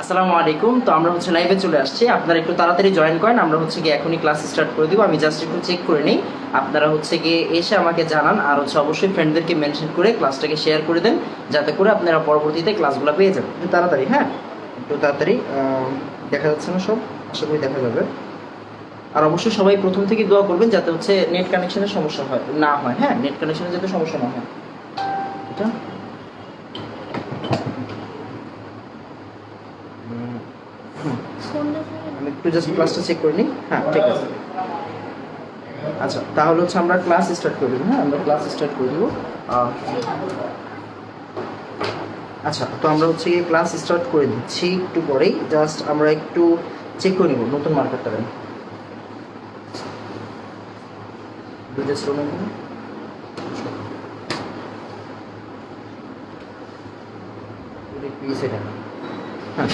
আসসালামু আলাইকুম। তো আমরা লাইভে চলে আসছি, আপনারা একটু তাড়াতাড়ি জয়েন করেন। আমরা গিয়ে এখনই ক্লাস স্টার্ট করে দিব। আমি জাস্ট একটু চেক করে নিই, আপনারা গিয়ে এসে আমাকে জানান। আর অবশ্যই ফ্রেন্ডদেরকে মেনশন করে ক্লাসটাকে শেয়ার করে দেন, যাতে করে আপনারা পরবর্তীতে ক্লাসগুলো পেয়ে যাবেন। একটু তাড়াতাড়ি, হ্যাঁ একটু তাড়াতাড়ি। দেখা যাচ্ছে না সব? আশা করি দেখা যাবে। আর অবশ্যই সবাই প্রথম থেকে দোয়া করবেন যাতে নেট কানেকশনের সমস্যা না হয়। হ্যাঁ, নেট কানেকশনের যাতে সমস্যা না হয়। এটা আমি একটু জাস্ট ক্লাসটা চেক করে নিই। হ্যাঁ ঠিক আছে। আচ্ছা, তাহলে আমরা ক্লাস স্টার্ট করে দেবো। হ্যাঁ, আমরা ক্লাস স্টার্ট করে দেবো। আচ্ছা, তো আমরা গিয়ে ক্লাস স্টার্ট করে দিচ্ছি একটু পরেই। জাস্ট আমরা একটু চেক করে নেব নতুন মার্কারটা দেন। হ্যাঁ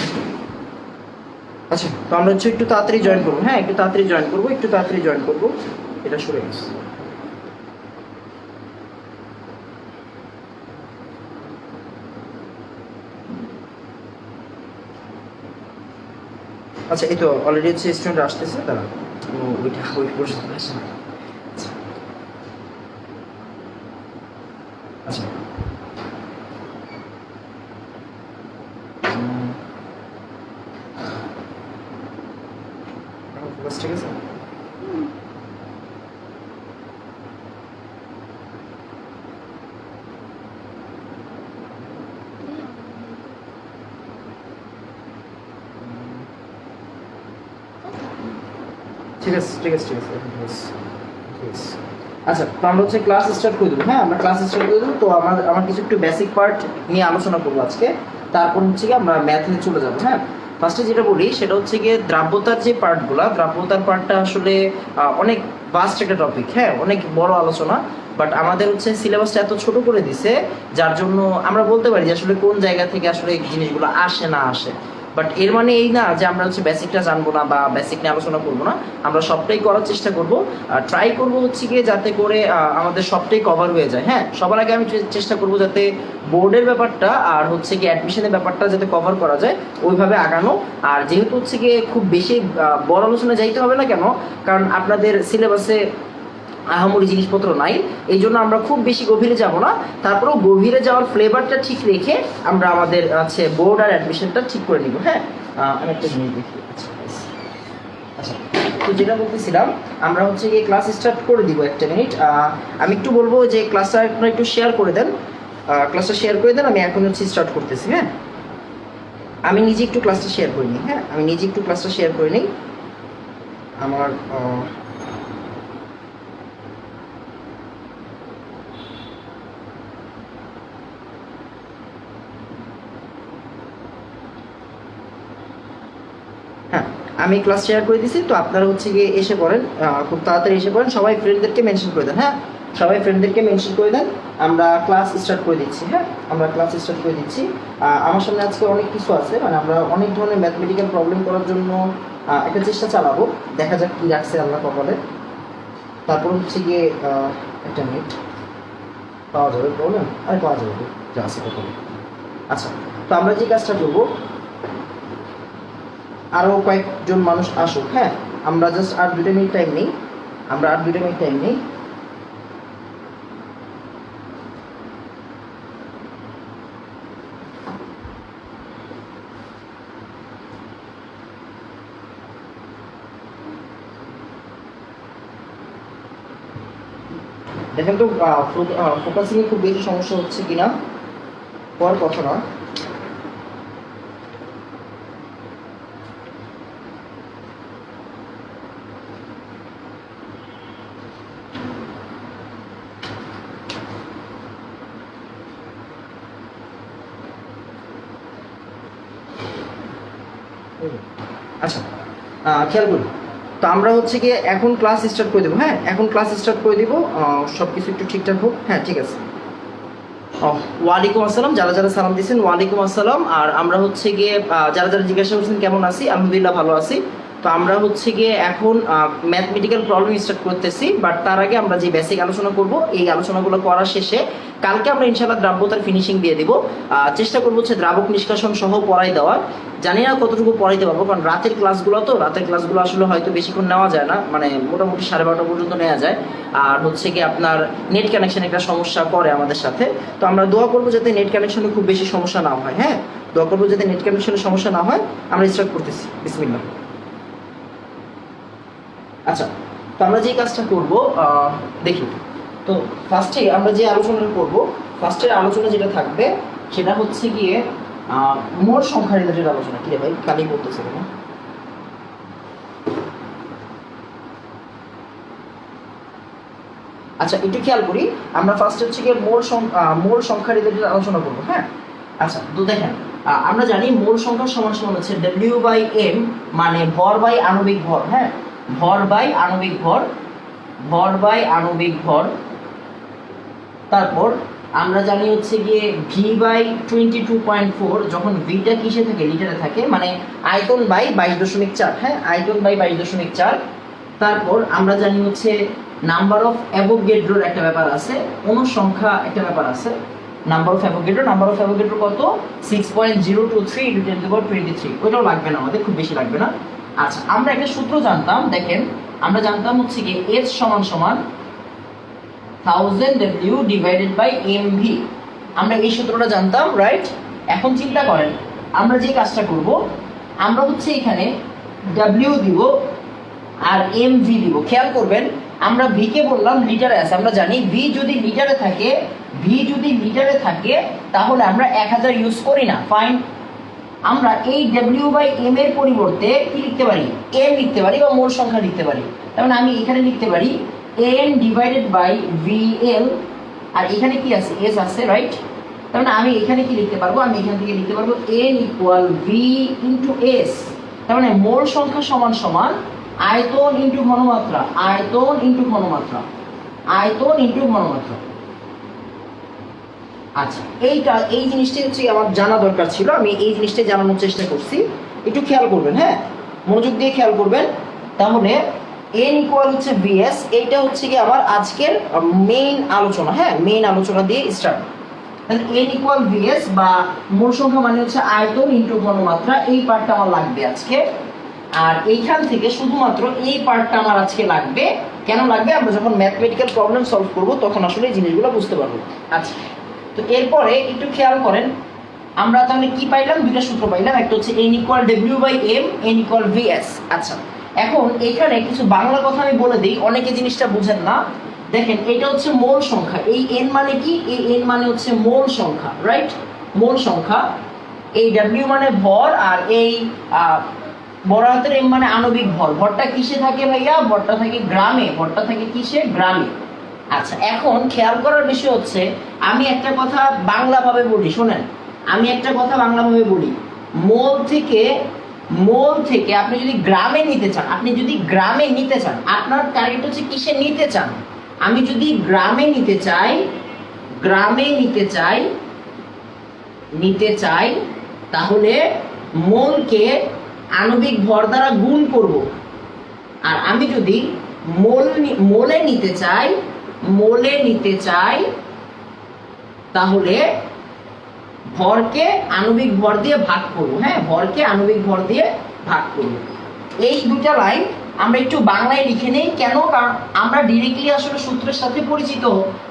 আচ্ছা, তো আমরা একটু তাড়াতাড়ি জয়েন করবো। হ্যাঁ, একটু তাড়াতাড়ি জয়েন করবো, একটু তাড়াতাড়ি জয়েন করবো। এটা শুরু হয়ে গেছে। আচ্ছা, এই তো অলরেডি স্টুডেন্ট আসতেছে, তারা ওইটা ওই পর্যন্ত আসে না। আচ্ছা ঠিক আছে। ঠিক আছে ঠিক আছে ঠিক আছে আচ্ছা, তো আমরা ক্লাস স্টার্ট করে দেবো। হ্যাঁ, আমরা ক্লাস স্টার্ট করে দেবো। তো আমার কিছু একটু বেসিক পার্ট নিয়ে আলোচনা করবো আজকে। তারপর গিয়ে আমরা ম্যাথ নিয়ে চলে যাবো। হ্যাঁ, ফার্স্টে যেটা বলি সেটা গিয়ে দ্রাব্যতার যে পার্টগুলো, দ্রাব্যতার পার্টটা আসলে অনেক ভাস্ট একটা টপিক। হ্যাঁ, অনেক বড় আলোচনা। বাট আমাদের সিলেবাসটা এত ছোট করে দিছে, যার জন্য আমরা বলতে পারি যে আসলে কোন জায়গা থেকে আসলে জিনিসগুলো আসে না আসে। বাট এর মানে এই না যে আমরা বেসিকটা জানবো না বা বেসিক নিয়ে আলোচনা করবো না। আমরা সবটাই করার চেষ্টা করবো, ট্রাই করবো গিয়ে যাতে করে আমাদের সবটাই কভার হয়ে যায়। হ্যাঁ, সবার আগে আমি চেষ্টা করবো যাতে বোর্ডের ব্যাপারটা আর গিয়ে অ্যাডমিশনের ব্যাপারটা যাতে কভার করা যায়, ওইভাবে আগানো। আর যেহেতু গিয়ে খুব বেশি বড় আলোচনা যাইতে হবে না কেন, কারণ আপনাদের সিলেবাসে আহামরি জিনিসপত্র নাই, এই জন্য আমরা খুব বেশি গভীরে যাব না। তারপরেও গভীরে যাওয়ার ফ্লেভারটা ঠিক রেখে আমরা আমাদের বোর্ড আর অ্যাডমিশনটা ঠিক করে নিব। হ্যাঁ, আমি একটা জিনিস দেখি। আচ্ছা, তো যেটা বলতেছিলাম, আমরা গিয়ে ক্লাস স্টার্ট করে দিব। একটা মিনিট, আমি একটু বলবো যে ক্লাসটা আপনারা একটু শেয়ার করে দেন। ক্লাসটা শেয়ার করে দেন। আমি এখন স্টার্ট করতেছি। হ্যাঁ, আমি নিজে একটু ক্লাসটা শেয়ার করে নিই। হ্যাঁ, আমি নিজে একটু ক্লাসটা শেয়ার করে নিই। আমার হ্যাঁ, আমি ক্লাস শেয়ার করে দিছি। তো আপনারা গিয়ে এসে পড়েন, খুব তাড়াতাড়ি এসে পড়েন। সবাই ফ্রেন্ডদেরকে মেনশন করে দেন। হ্যাঁ, সবাই ফ্রেন্ডদেরকে মেনশন করে দেন। আমরা ক্লাস স্টার্ট করে দিচ্ছি। হ্যাঁ, আমরা ক্লাস স্টার্ট করে দিচ্ছি। আমার সামনে আজকে অনেক কিছু আছে, মানে আমরা অনেক ধরনের ম্যাথমেটিক্যাল প্রবলেম করার জন্য একটা চেষ্টা চালাবো। দেখা যাক কি রাখছে আল্লাহ কপালে। তারপর গিয়ে একটা মিনিট, পাওয়া যাবে প্রবলেম? আরে পাওয়া যাবে, যা আছে কপালে। আচ্ছা, তো আমরা যে কাজটা করবো, আরও কয়েকজন মানুষ আসুক। হ্যাঁ, আমরা জাস্ট আর 2 মিনিট টাইম নেই। আমরা আর 2 মিনিট টাইম নেই। দেখেন তো ফোকাসিংয়ে খুব বেশি সমস্যা হচ্ছে কিনা, হওয়ার কথা না। আচ্ছা, খেয়াল করি। তো আমরা গিয়ে এখন ক্লাস স্টার্ট করে দেবো। হ্যাঁ, এখন ক্লাস স্টার্ট করে দিব। সব কিছু একটু ঠিকঠাক হোক। হ্যাঁ ঠিক আছে। ওয়ালাইকুম আসসালাম, যারা যারা সালাম দিয়েছেন ওয়ালাইকুম আসসালাম। আর আমরা গিয়ে যারা যারা জিজ্ঞাসা করছেন কেমন আছি, আলহামদুলিল্লাহ ভালো আছি। তো আমরা হচ্ছে গিয়ে এখন ম্যাথমেটিক্যাল প্রবলেম স্টার্ট করতেছি, বাট তার আগে আমরা যে বেসিক আলোচনা করব এই আলোচনাগুলো করার শেষে কালকে আমরা ইনশাআল্লাহ দ্রাব্যতার ফিনিশিং দিয়ে দিব। চেষ্টা করবো হচ্ছে দ্রাবক নিষ্কাশন সহ পড়াই দেওয়ার। জানি না কতটুকু পড়াইতে পারবো, কারণ রাতের ক্লাসগুলো আসলে হয়তো বেশিক্ষণ নেওয়া যায় না, মানে মোটামুটি 12:30 পর্যন্ত নেওয়া যায়। আর হচ্ছে কি আপনার নেট কানেকশন একটা সমস্যা করে আমাদের সাথে, তো আমরা দোয়া করবো যাতে নেট কানেকশনে খুব বেশি সমস্যা না হয়। হ্যাঁ, দোয়া করবো যাতে নেট কানেকশনের সমস্যা না হয়। আমরা স্টার্ট করতেছি, বিসমিল্লাহ। আচ্ছা, তো আমরা যে কাজটা করব দেখি। তো ফার্স্টে আমরা যে আলোচনাটা করব, ফার্স্টের আলোচনা যেটা থাকবে সেটা হচ্ছে গিয়ে মোট সংখ্যা রিলেটেড আলোচনা। কি রে ভাই, খালি বলতেছে কেন? আচ্ছা, একটু খেয়াল করি। আমরা ফার্স্ট হচ্ছে গিয়ে মোল সংখ্যা রিলেটেড আলোচনা করবো। হ্যাঁ, আচ্ছা, তো দেখেন আমরা জানি মোল সংখ্যা সমান সমান হচ্ছে W/M, মানে ভর বাই আণবিক ভর। হ্যাঁ, ভর বাই আণবিক ভর, ভর বাই আণবিক ভর। তারপর আমরা জানি হচ্ছে গিয়ে V/22.4, যখন ভিটা কিসে থাকে, লিটারে থাকে, মানে আয়তন বাই 22.4। হ্যাঁ, আয়তন বাই 22.4। তারপর আমরা জানি হচ্ছে নাম্বার অফ অ্যাভোগাড্রোর একটা ব্যাপার আছে, অনুসংখ্যা একটা ব্যাপার আছে। নাম্বার অফ অ্যাভোগাড্রো কত? 6.023 × 10⁻23। ওইটাও লাগবে না আমাদের, খুব বেশি লাগবে না। আচ্ছা, আমরা একটা সূত্র জানতাম, দেখেন আমরা জানতাম হচ্ছে কি H সমান সমান 1000 W ডিভাইডেড বাই MV। আমরা এই সূত্রটা জানতাম, রাইট? এখন চিন্তা করেন আমরা যে কাজটা করব, আমরা হচ্ছে এখানে W দিব আর MV দিব। খেয়াল করবেন আমরা V কে বললাম লিটারে আছে, আমরা জানি V যদি লিটারে থাকে তাহলে আমরা 1000 ইউজ করি না। ফাইন, আমরা এই W/M এর পরিবর্তে কি লিখতে পারি? M লিখতে পারি, বা মোল সংখ্যা লিখতে পারি। তার মানে আমি এখানে লিখতে পারি N ডিভাইডেড বাই VL, আর এখানে কি আছে? S আছে, রাইট? তার মানে আমি এখানে কি লিখতে পারবো? আমি এখান থেকে লিখতে পারবো N = V × S। তার মানে মোল সংখ্যা সমান সমান আয়তন ইনটু ঘনমাত্রা, আয়তন ইনটু ঘনমাত্রা, আয়তন ইনটু ঘনমাত্রা। আচ্ছা, এই জিনিসটা হচ্ছে আমার জানা দরকার ছিল, আমি এই জিনিসটা জানানোর চেষ্টা করছি। একটু খেয়াল করবেন, হ্যাঁ, মনোযোগ দিয়ে খেয়াল করবেন। তাহলে N = হচ্ছে VS, এইটা হচ্ছে কি আমার আজকের মেইন আলোচনা। হ্যাঁ, মেইন আলোচনা দিয়ে স্টার্ট। তাহলে N = VS, বা মোল সংখ্যা মানে হচ্ছে আয়তন ইনটু ঘনমাত্রা। এই পার্টটা আমার লাগবে আজকে, আর এইখান থেকে শুধুমাত্র এই পার্টটা আমার আজকে লাগবে। কেন লাগবে? আমরা যখন ম্যাথমেটিক্যাল প্রবলেম সলভ করব তখন আসলে এই জিনিসগুলো বুঝতে পারবো। আচ্ছা, তো এরপরে একটু খেয়াল করেন আমরা তাহলে কি পাইলাম? দুইটা সূত্র পাইলাম, একটা হচ্ছে N = W/M, N = VS। আচ্ছা, এখন এখানে কিছু বাংলা কথা আমি বলে দিই, অনেকে জিনিসটা বুঝেন না। দেখেন এটা হচ্ছে মোল সংখ্যা, এই N মানে কি? এই N মানে হচ্ছে মোল সংখ্যা, রাইট? মোল সংখ্যা। এই W মানে ভর, আর এই বড় হাতের M মানে আণবিক ভর। ভরটা কিসে থাকে ভাইয়া? ভরটা থাকে গ্রামে। ভরটা থাকে কিসে? গ্রামে। আচ্ছা, এখন খেয়াল করার বিষয় হচ্ছে আমি একটা কথা বাংলাভাবে বলি, শোনেন, আমি একটা কথা বাংলাভাবে বলি। মোল থেকে আপনি যদি গ্রামে নিতে চান, আপনার টার্গেট হচ্ছে কিসে নিতে চান? আমি যদি গ্রামে নিতে চাই তাহলে মোলকে আণবিক ভর দ্বারা গুণ করব। আর আমি যদি মোলে নিতে চাই তাহলে ভরকে আণবিক ভর দিয়ে ভাগ করব। হ্যাঁ, ভরকে আণবিক ভর দিয়ে ভাগ করব। এই দুটা লাইন আমরা একটু বাংলায় লিখে নেই। কেন? কারণ আমরা ডিরেক্টলি আসলে সূত্রের সাথে পরিচিত,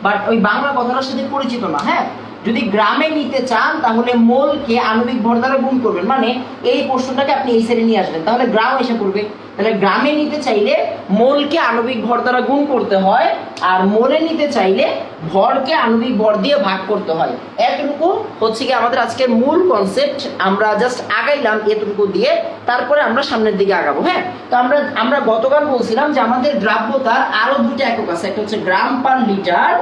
বাট ওই বাংলা কথাটার সাথে পরিচিত না। হ্যাঁ, যদি গ্রামে নিতে চান তাহলে মোলকে আণবিক ভর দ্বারা গুণ করবেন, মানে এই প্রশ্নটাকে আপনি এই সাইডে নিয়ে আসবেন, তাহলে গ্রাম এসে পড়বে। তাহলে গ্রামে নিতে চাইলে মোলকে আণবিক ভর দ্বারা গুণ করতে হয়, আর মোলে নিতে চাইলে ভরকে আণবিক ভর দিয়ে ভাগ করতে হয়। এতটুকু হচ্ছে কি আমাদের আজকের মূল কনসেপ্ট। আমরা জাস্ট আগাইলাম এতটুকু দিয়ে, তারপরে আমরা সামনের দিকে আগাবো। হ্যাঁ, তো আমরা গতকাল বলছিলাম যে আমাদের দ্রাব্যতার আরো দুটো একক আছে, একটা হচ্ছে গ্রাম পার লিটার,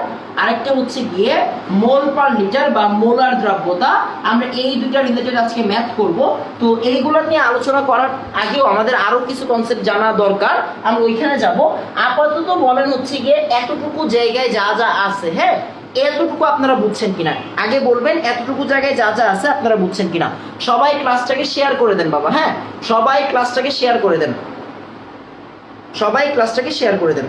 আরেকটা হচ্ছে গিয়ে মোল পার লিটার বা মোলার দ্রাব্যতা। আমরা এই দুটো রিলেটেড আজকে ম্যাথ করব। তো এইগুলো নিয়ে আলোচনা করার আগেও আমাদের আরো কিছু কনসেপ্ট জানা দরকার, আমরা ওইখানে যাব। আপাতত বলেন হচ্ছে গিয়ে এতটুকু জায়গায় যা যা আছে, হ্যাঁ, এতটুকু আপনারা বুঝছেন কিনা আগে বলবেন। এতটুকু জায়গায় যা যা আছে আপনারা বুঝছেন কিনা? সবাই ক্লাসটাকে শেয়ার করে দেন বাবা। হ্যাঁ, সবাই ক্লাসটাকে শেয়ার করে দেন। সবাই ক্লাসটাকে শেয়ার করে দেন।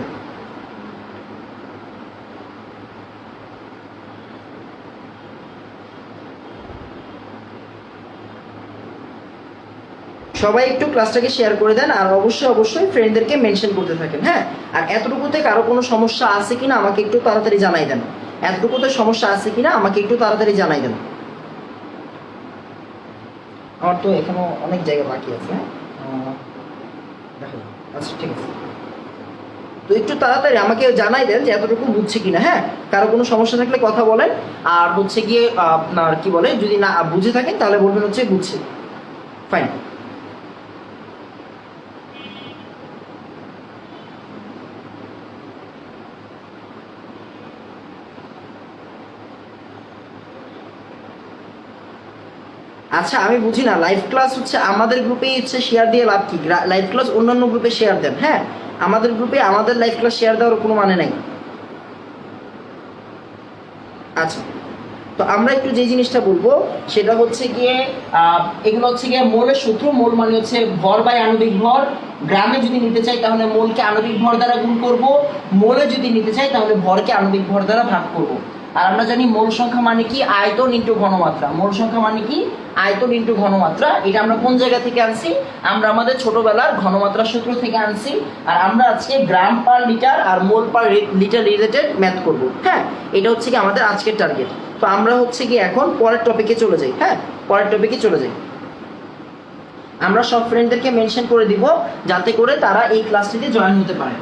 সবাই একটু ক্লাসটাকে শেয়ার করে দেন, আর অবশ্যই ফ্রেন্ডদেরকে মেনশন করতে থাকেন। হ্যাঁ, আর এতটুকুতে কারো কোনো সমস্যা আছে কিনা আমাকে একটু তাড়াতাড়ি জানাই দেন। এতটুকুতে সমস্যা আছে কিনা আমাকে একটু তাড়াতাড়ি জানাই দেন। আমার তো এখনো অনেক জায়গা বাকি আছে। দেখো, আচ্ছা ঠিক আছে, তো একটু তাড়াতাড়ি আমাকে জানাই দেন যে এতটুকু বুঝছে কিনা। হ্যাঁ, কারো কোনো সমস্যা থাকলে কথা বলেন, আর হচ্ছে গিয়ে আপনার কি বলে, যদি না বুঝে থাকেন তাহলে বলবেন হচ্ছে বুঝছি। ফাইন। আচ্ছা, আমি বুঝি না, লাইভ ক্লাস হচ্ছে আমাদের গ্রুপেই হচ্ছে শেয়ার দিয়ে লাভ কি? লাইভ ক্লাস অন্যান্য গ্রুপে শেয়ার দেন। হ্যাঁ, আমাদের গ্রুপে আমাদের লাইভ ক্লাস শেয়ার দেওয়ার কোনো মানে নাই। আচ্ছা, তো আমরা একটু যে জিনিসটা বলবো সেটা হচ্ছে গিয়ে এগুলো হচ্ছে গিয়ে মোলের সূত্র। মোল মানে হচ্ছে ভর বাই আণবিক ভর। গ্রামে যদি নিতে চাই তাহলে মোলকে আণবিক ভর দ্বারা গুণ করব, মোলে যদি নিতে চাই তাহলে ভরকে আণবিক ভর দ্বারা ভাগ করব। আর আমরা জানি মোল সংখ্যা মানে কি? আয়তন ইনটু ঘনমাত্রা। মোল সংখ্যা মানে কি? আয়তন ইনটু ঘনমাত্রা। এটা আমরা কোন জায়গা থেকে আনছি? আমরা আমাদের ছোটবেলার ঘনমাত্রা সূত্র থেকে আনছি। আর আমরা আজকে গ্রাম পার লিটার আর মোল পার লিটার রিলেটেড ম্যাথ করব। হ্যাঁ, এটা হচ্ছে কি আমাদের আজকের টার্গেট। তো আমরা হচ্ছে কি এখন পরের টপিকে চলে যাই। হ্যাঁ, পরের টপিকে চলে যাই। আমরা সব ফ্রেন্ডদেরকে মেনশন করে দিব যাতে করে তারা এই ক্লাসটিতে জয়েন হতে পারে।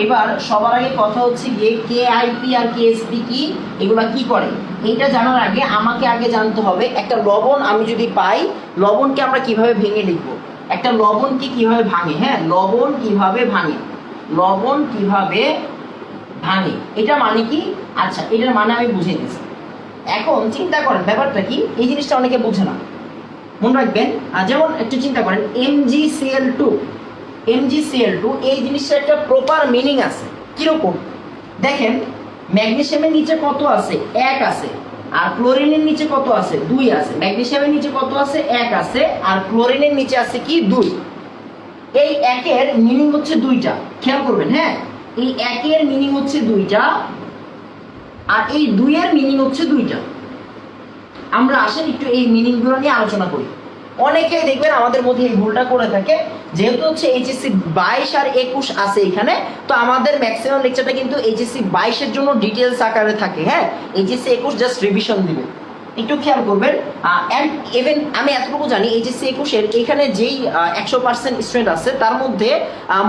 এবার সবার আগে কথা হচ্ছে গিয়ে কেআইপি আর কেএসপি কি, এগুলা কি করে এইটা জানার আগে আমাকে আগে জানতে হবে একটা লবণ আমি যদি পাই, লবণকে আমরা কিভাবে ভেঙে লিখব, একটা লবণকে কিভাবে ভাঙে। হ্যাঁ, লবণ কিভাবে ভাঙে, লবণ কিভাবে ভাঙে, এটা মানে কি? আচ্ছা, এটার মানে আমি বুঝিয়ে দিচ্ছি। এখন চিন্তা করেন ব্যাপারটা কি, এই জিনিসটা অনেকে বুঝে না, মনে রাখবেন। যেমন একটু চিন্তা করেন MgCl2, MgCl2 এই জিনিসটার একটা প্রপার মিনিং আছে। কিরকম দেখেন, ম্যাগনেসিয়ামের নিচে কত আছে? 1 আছে। আর ক্লোরিনের নিচে কত আছে? 2 আছে। ম্যাগনেসিয়ামের নিচে কত আছে? 1 আছে। আর ক্লোরিনের নিচে আছে কি? 2। এই 1 এর মিনিং হচ্ছে 2টা। খেয়াল করবেন। হ্যাঁ, এই 1 এর মিনিং হচ্ছে 2টা, আর এই 2 এর মিনিং হচ্ছে 2টা। আমরা আসেন একটু এই মিনিংগুলো নিয়ে আলোচনা করি। অনেকেই দেখবেন আমাদের মধ্যে এই ভুলটা করে থাকে, যেহেতু হচ্ছে এইচএসসি 22 আর 21 আছে এখানে, তো আমাদের ম্যাক্সিমাম লেকচারটা কিন্তু এইচএসসি 22 এর জন্য ডিটেলস আকারে থাকে। হ্যাঁ, এইচএসসি 21 জাস্ট রিভিশন দিবে, একটু খেয়াল করবেন। অ্যান্ড ইভেন আমি এতটুকু জানি এইচএসসি 21 এর এখানে যেই 100% স্টুডেন্ট আছে তার মধ্যে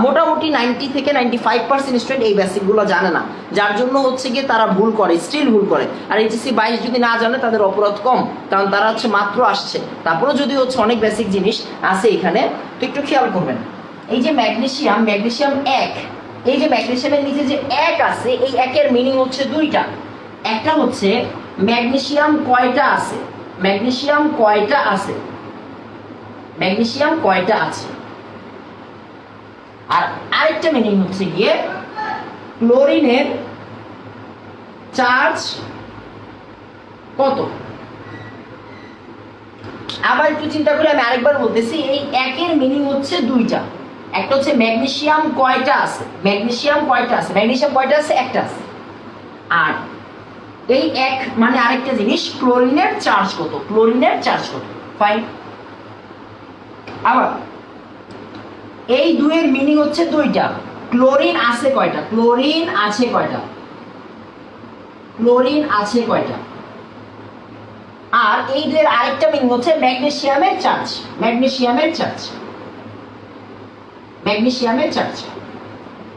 মোটামুটি 90 থেকে 95% স্টুডেন্ট এই বেসিকগুলো জানে না, যার জন্য হচ্ছে গিয়ে তারা ভুল করে, স্টিল ভুল করে। আর এইচএসসি 22 যদি না জানে তাদের অপরাধ কম, কারণ তারা হচ্ছে মাত্র আসছে, তারপরেও যদি হচ্ছে অনেক বেসিক জিনিস আছে এখানে। তো একটু খেয়াল করবেন, এই যে ম্যাগনেসিয়াম 1, এই যে ম্যাগনেসিয়ামের নিচে যে 1 আছে, এই 1 এর মিনিং হচ্ছে 2টা। একটা হচ্ছে ম্যাগনেসিয়াম কয়টা আছে, ম্যাগনেসিয়াম কয়টা আছে, ম্যাগনেসিয়াম কয়টা আছে। আর আরেকটা মিনিং হচ্ছে গিয়ে ক্লোরিনের চার্জ কত। আবার একটু চিন্তা করে আমি আরেকবার বলতেছি, এই 1 এর মিনিং হচ্ছে 2টা। একটা হচ্ছে ম্যাগনেসিয়াম কয়টা আছে, ম্যাগনেসিয়াম কয়টা আছে, ম্যাগনেসিয়াম কয়টা আছে? 1টা আছে। আর এই 1 মানে আরেকটা জিনিস, ক্লোরিনের চার্জ কত, ক্লোরিনের চার্জ কত। ফাইন। আবার এই 2 এর মিনিং হচ্ছে 2টা। ক্লোরিন আছে কয়টা, ক্লোরিন আছে কয়টা, ক্লোরিন আছে কয়টা। আর এই 2 এর আরেকটা মিনিং হচ্ছে ম্যাগনেসিয়ামের চার্জ, ম্যাগনেসিয়ামের চার্জ, ম্যাগনেসিয়ামের চার্জ।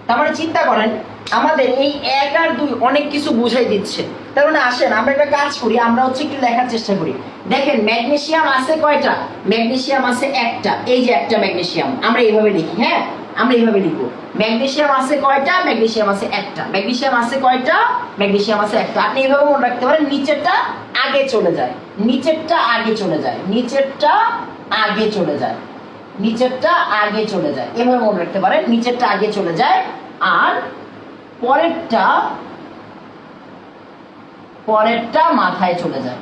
তারপরে চিন্তা করেন আমাদের এই 1 আর 2 অনেক কিছু বুঝাই দিচ্ছে। তার মানে আসেন আমরা একটা কাজ করি, আমরা হচ্ছে একটু লেখার চেষ্টা করি। দেখেন ম্যাগনেসিয়াম আছে কয়টা, ম্যাগনেসিয়াম আছে 1টা, এই যে 1টা ম্যাগনেসিয়াম, আমরা এইভাবে লিখি। হ্যাঁ, আমরা এইভাবে লিখবো, ম্যাগনেসিয়াম আছে কয়টা, ম্যাগনেসিয়াম আছে 1টা, ম্যাগনেসিয়াম আছে কয়টা, ম্যাগনেসিয়াম আছে 1টা। আপনি এইভাবে মনে রাখতে পারেন, নিচেরটা আগে চলে যায়, নিচেরটা আগে চলে যায়, নিচেরটা আগে চলে যায়, নিচেরটা আগে চলে যায়, এভাবে মনে রাখতে পারেন, নিচেরটা আগে চলে যায়। আর পরেরটা মাথায় চলে যায়,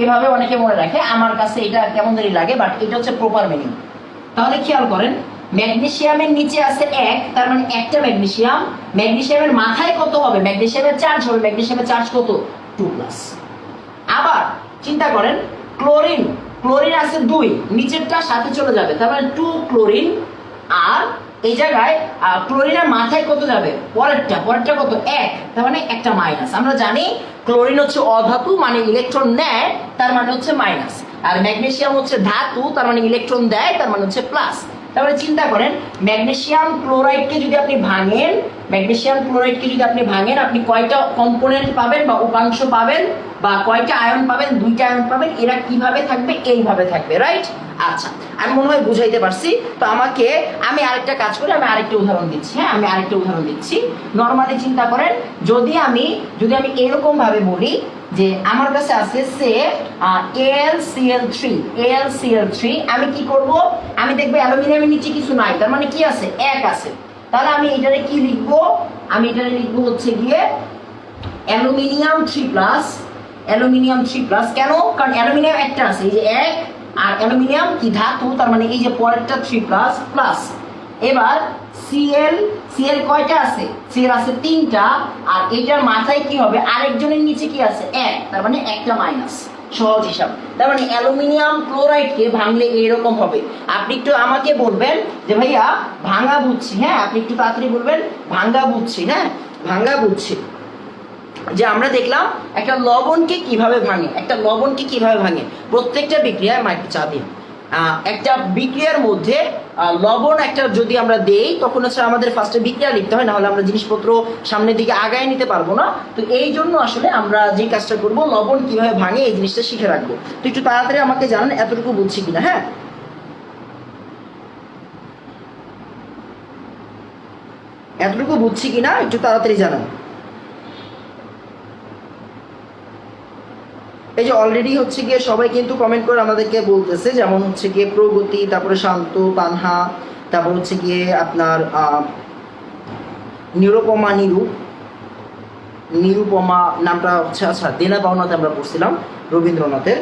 এভাবে অনেকে মনে রাখে। আমার কাছে এটা কেমন জানি লাগে, বাট এটা হচ্ছে প্রপার মিনিং। তাহলে খেয়াল করেন ম্যাগনেসিয়ামের নিচে আছে 1, তার মানে একটা ম্যাগনেসিয়াম। ম্যাগনেসিয়ামের মাথায় কত হবে? ম্যাগনেসিয়ামের চার্জ হবে, ম্যাগনেসিয়ামের চার্জ কত? 2+। আবার চিন্তা করেন ক্লোরিন, ক্লোরিন আছে 2, নিচেরটা সাথে চলে যাবে, তার মানে 2 ক্লোরিন। আর এই জায়গায় ক্লোরিনের মাথায় কত যাবে? পরেরটা কত? 1, তার মানে একটা মাইনাস। আমরা জানি ক্লোরিন হচ্ছে অধাতু, মানে ইলেকট্রন নেয়, তার মানে হচ্ছে মাইনাস। আর ম্যাগনেসিয়াম হচ্ছে ধাতু, তার মানে ইলেকট্রন দেয়, তার মানে হচ্ছে প্লাস। তারপরে চিন্তা করেন ম্যাগনেসিয়াম ক্লোরাইডকে যদি আপনি ভাঙেন, আপনি কয়টা কম্পোনেন্ট পাবেন বা উপাংশ পাবেন, বা কয়টা আয়ন পাবেন? 2টা আয়ন পাবেন। এরা কিভাবে থাকবে? এইভাবে থাকবে, রাইট? আচ্ছা, আমি মনে হয় বুঝাইতে পারছি। তো আমি আরেকটা কাজ করি, আমি আরেকটা উদাহরণ দিচ্ছি। হ্যাঁ, আমি আরেকটা উদাহরণ দিচ্ছি। নরমালি চিন্তা করেন, যদি আমি এরকম ভাবে বলি যে আমার কাছে আছে সে AlCl3, আমি কি করব? আমি দেখবো অ্যালুমিনিয়ামের নিচে কিছু নাই, তার মানে কি আছে? 1 আছে। তাহলে আমি এটারে কি লিখবো? আমি এটারে লিখবো হচ্ছে গিয়ে অ্যালুমিনিয়াম 3+। কেন? কারণ অ্যালুমিনিয়াম একটা আছে, এই যে 1, আর অ্যালুমিনিয়াম কি ধাতু, তার মানে এই যে পরেরটা 3++। এবার Cl কয়টা আছে? Cl আছে 3টা, আর এটার মাথায় কি হবে? আরেকজনের নিচে কি আছে? 1, তার মানে একটা মাইনাস। সহজ হিসাব। তার মানে অ্যালুমিনিয়াম ক্লোরাইডকে ভাঙলে এইরকম হবে। আপনি একটু আমাকে বলবেন যে ভাইয়া ভাঙা বুঝছি। হ্যাঁ, আপনি একটু তাড়াতাড়ি বলবেন ভাঙা বুঝছি। হ্যাঁ, ভাঙা বুঝছি। যে আমরা দেখলাম একটা লবণকে কিভাবে ভাঙে, প্রত্যেকটা বিক্রিয়ায় একটু চা দিন। একটা বিক্রিয়ার মধ্যে লবণ একটা যদি আমরা দেই, তখন হচ্ছে আমাদের ফার্স্টে বিক্রিয়া লিখতে হয়, না হলে আমরা জিনিসপত্র সামনের দিকে আগায় নিতে পারবো না। তো এই জন্য আসলে আমরা যে কাজটা করবো, লবণ কিভাবে ভাঙে এই জিনিসটা শিখে রাখবো। তো একটু তাড়াতাড়ি আমাকে জানান এতটুকু বুঝছি কিনা। হ্যাঁ, এতটুকু বুঝছি কিনা একটু তাড়াতাড়ি জানান। এই যে অলরেডি হচ্ছে গিয়ে সবাই কিন্তু কমেন্ট করে আমাদেরকে বলতেছে, যেমন হচ্ছে গিয়ে প্রগতি, তারপরে শান্ত, তানহা, তারপর হচ্ছে গিয়ে আপনার নিরুপমা নামটা হচ্ছে, আচ্ছা দেনা পাওনাতে আমরা পড়ছিলাম রবীন্দ্রনাথের।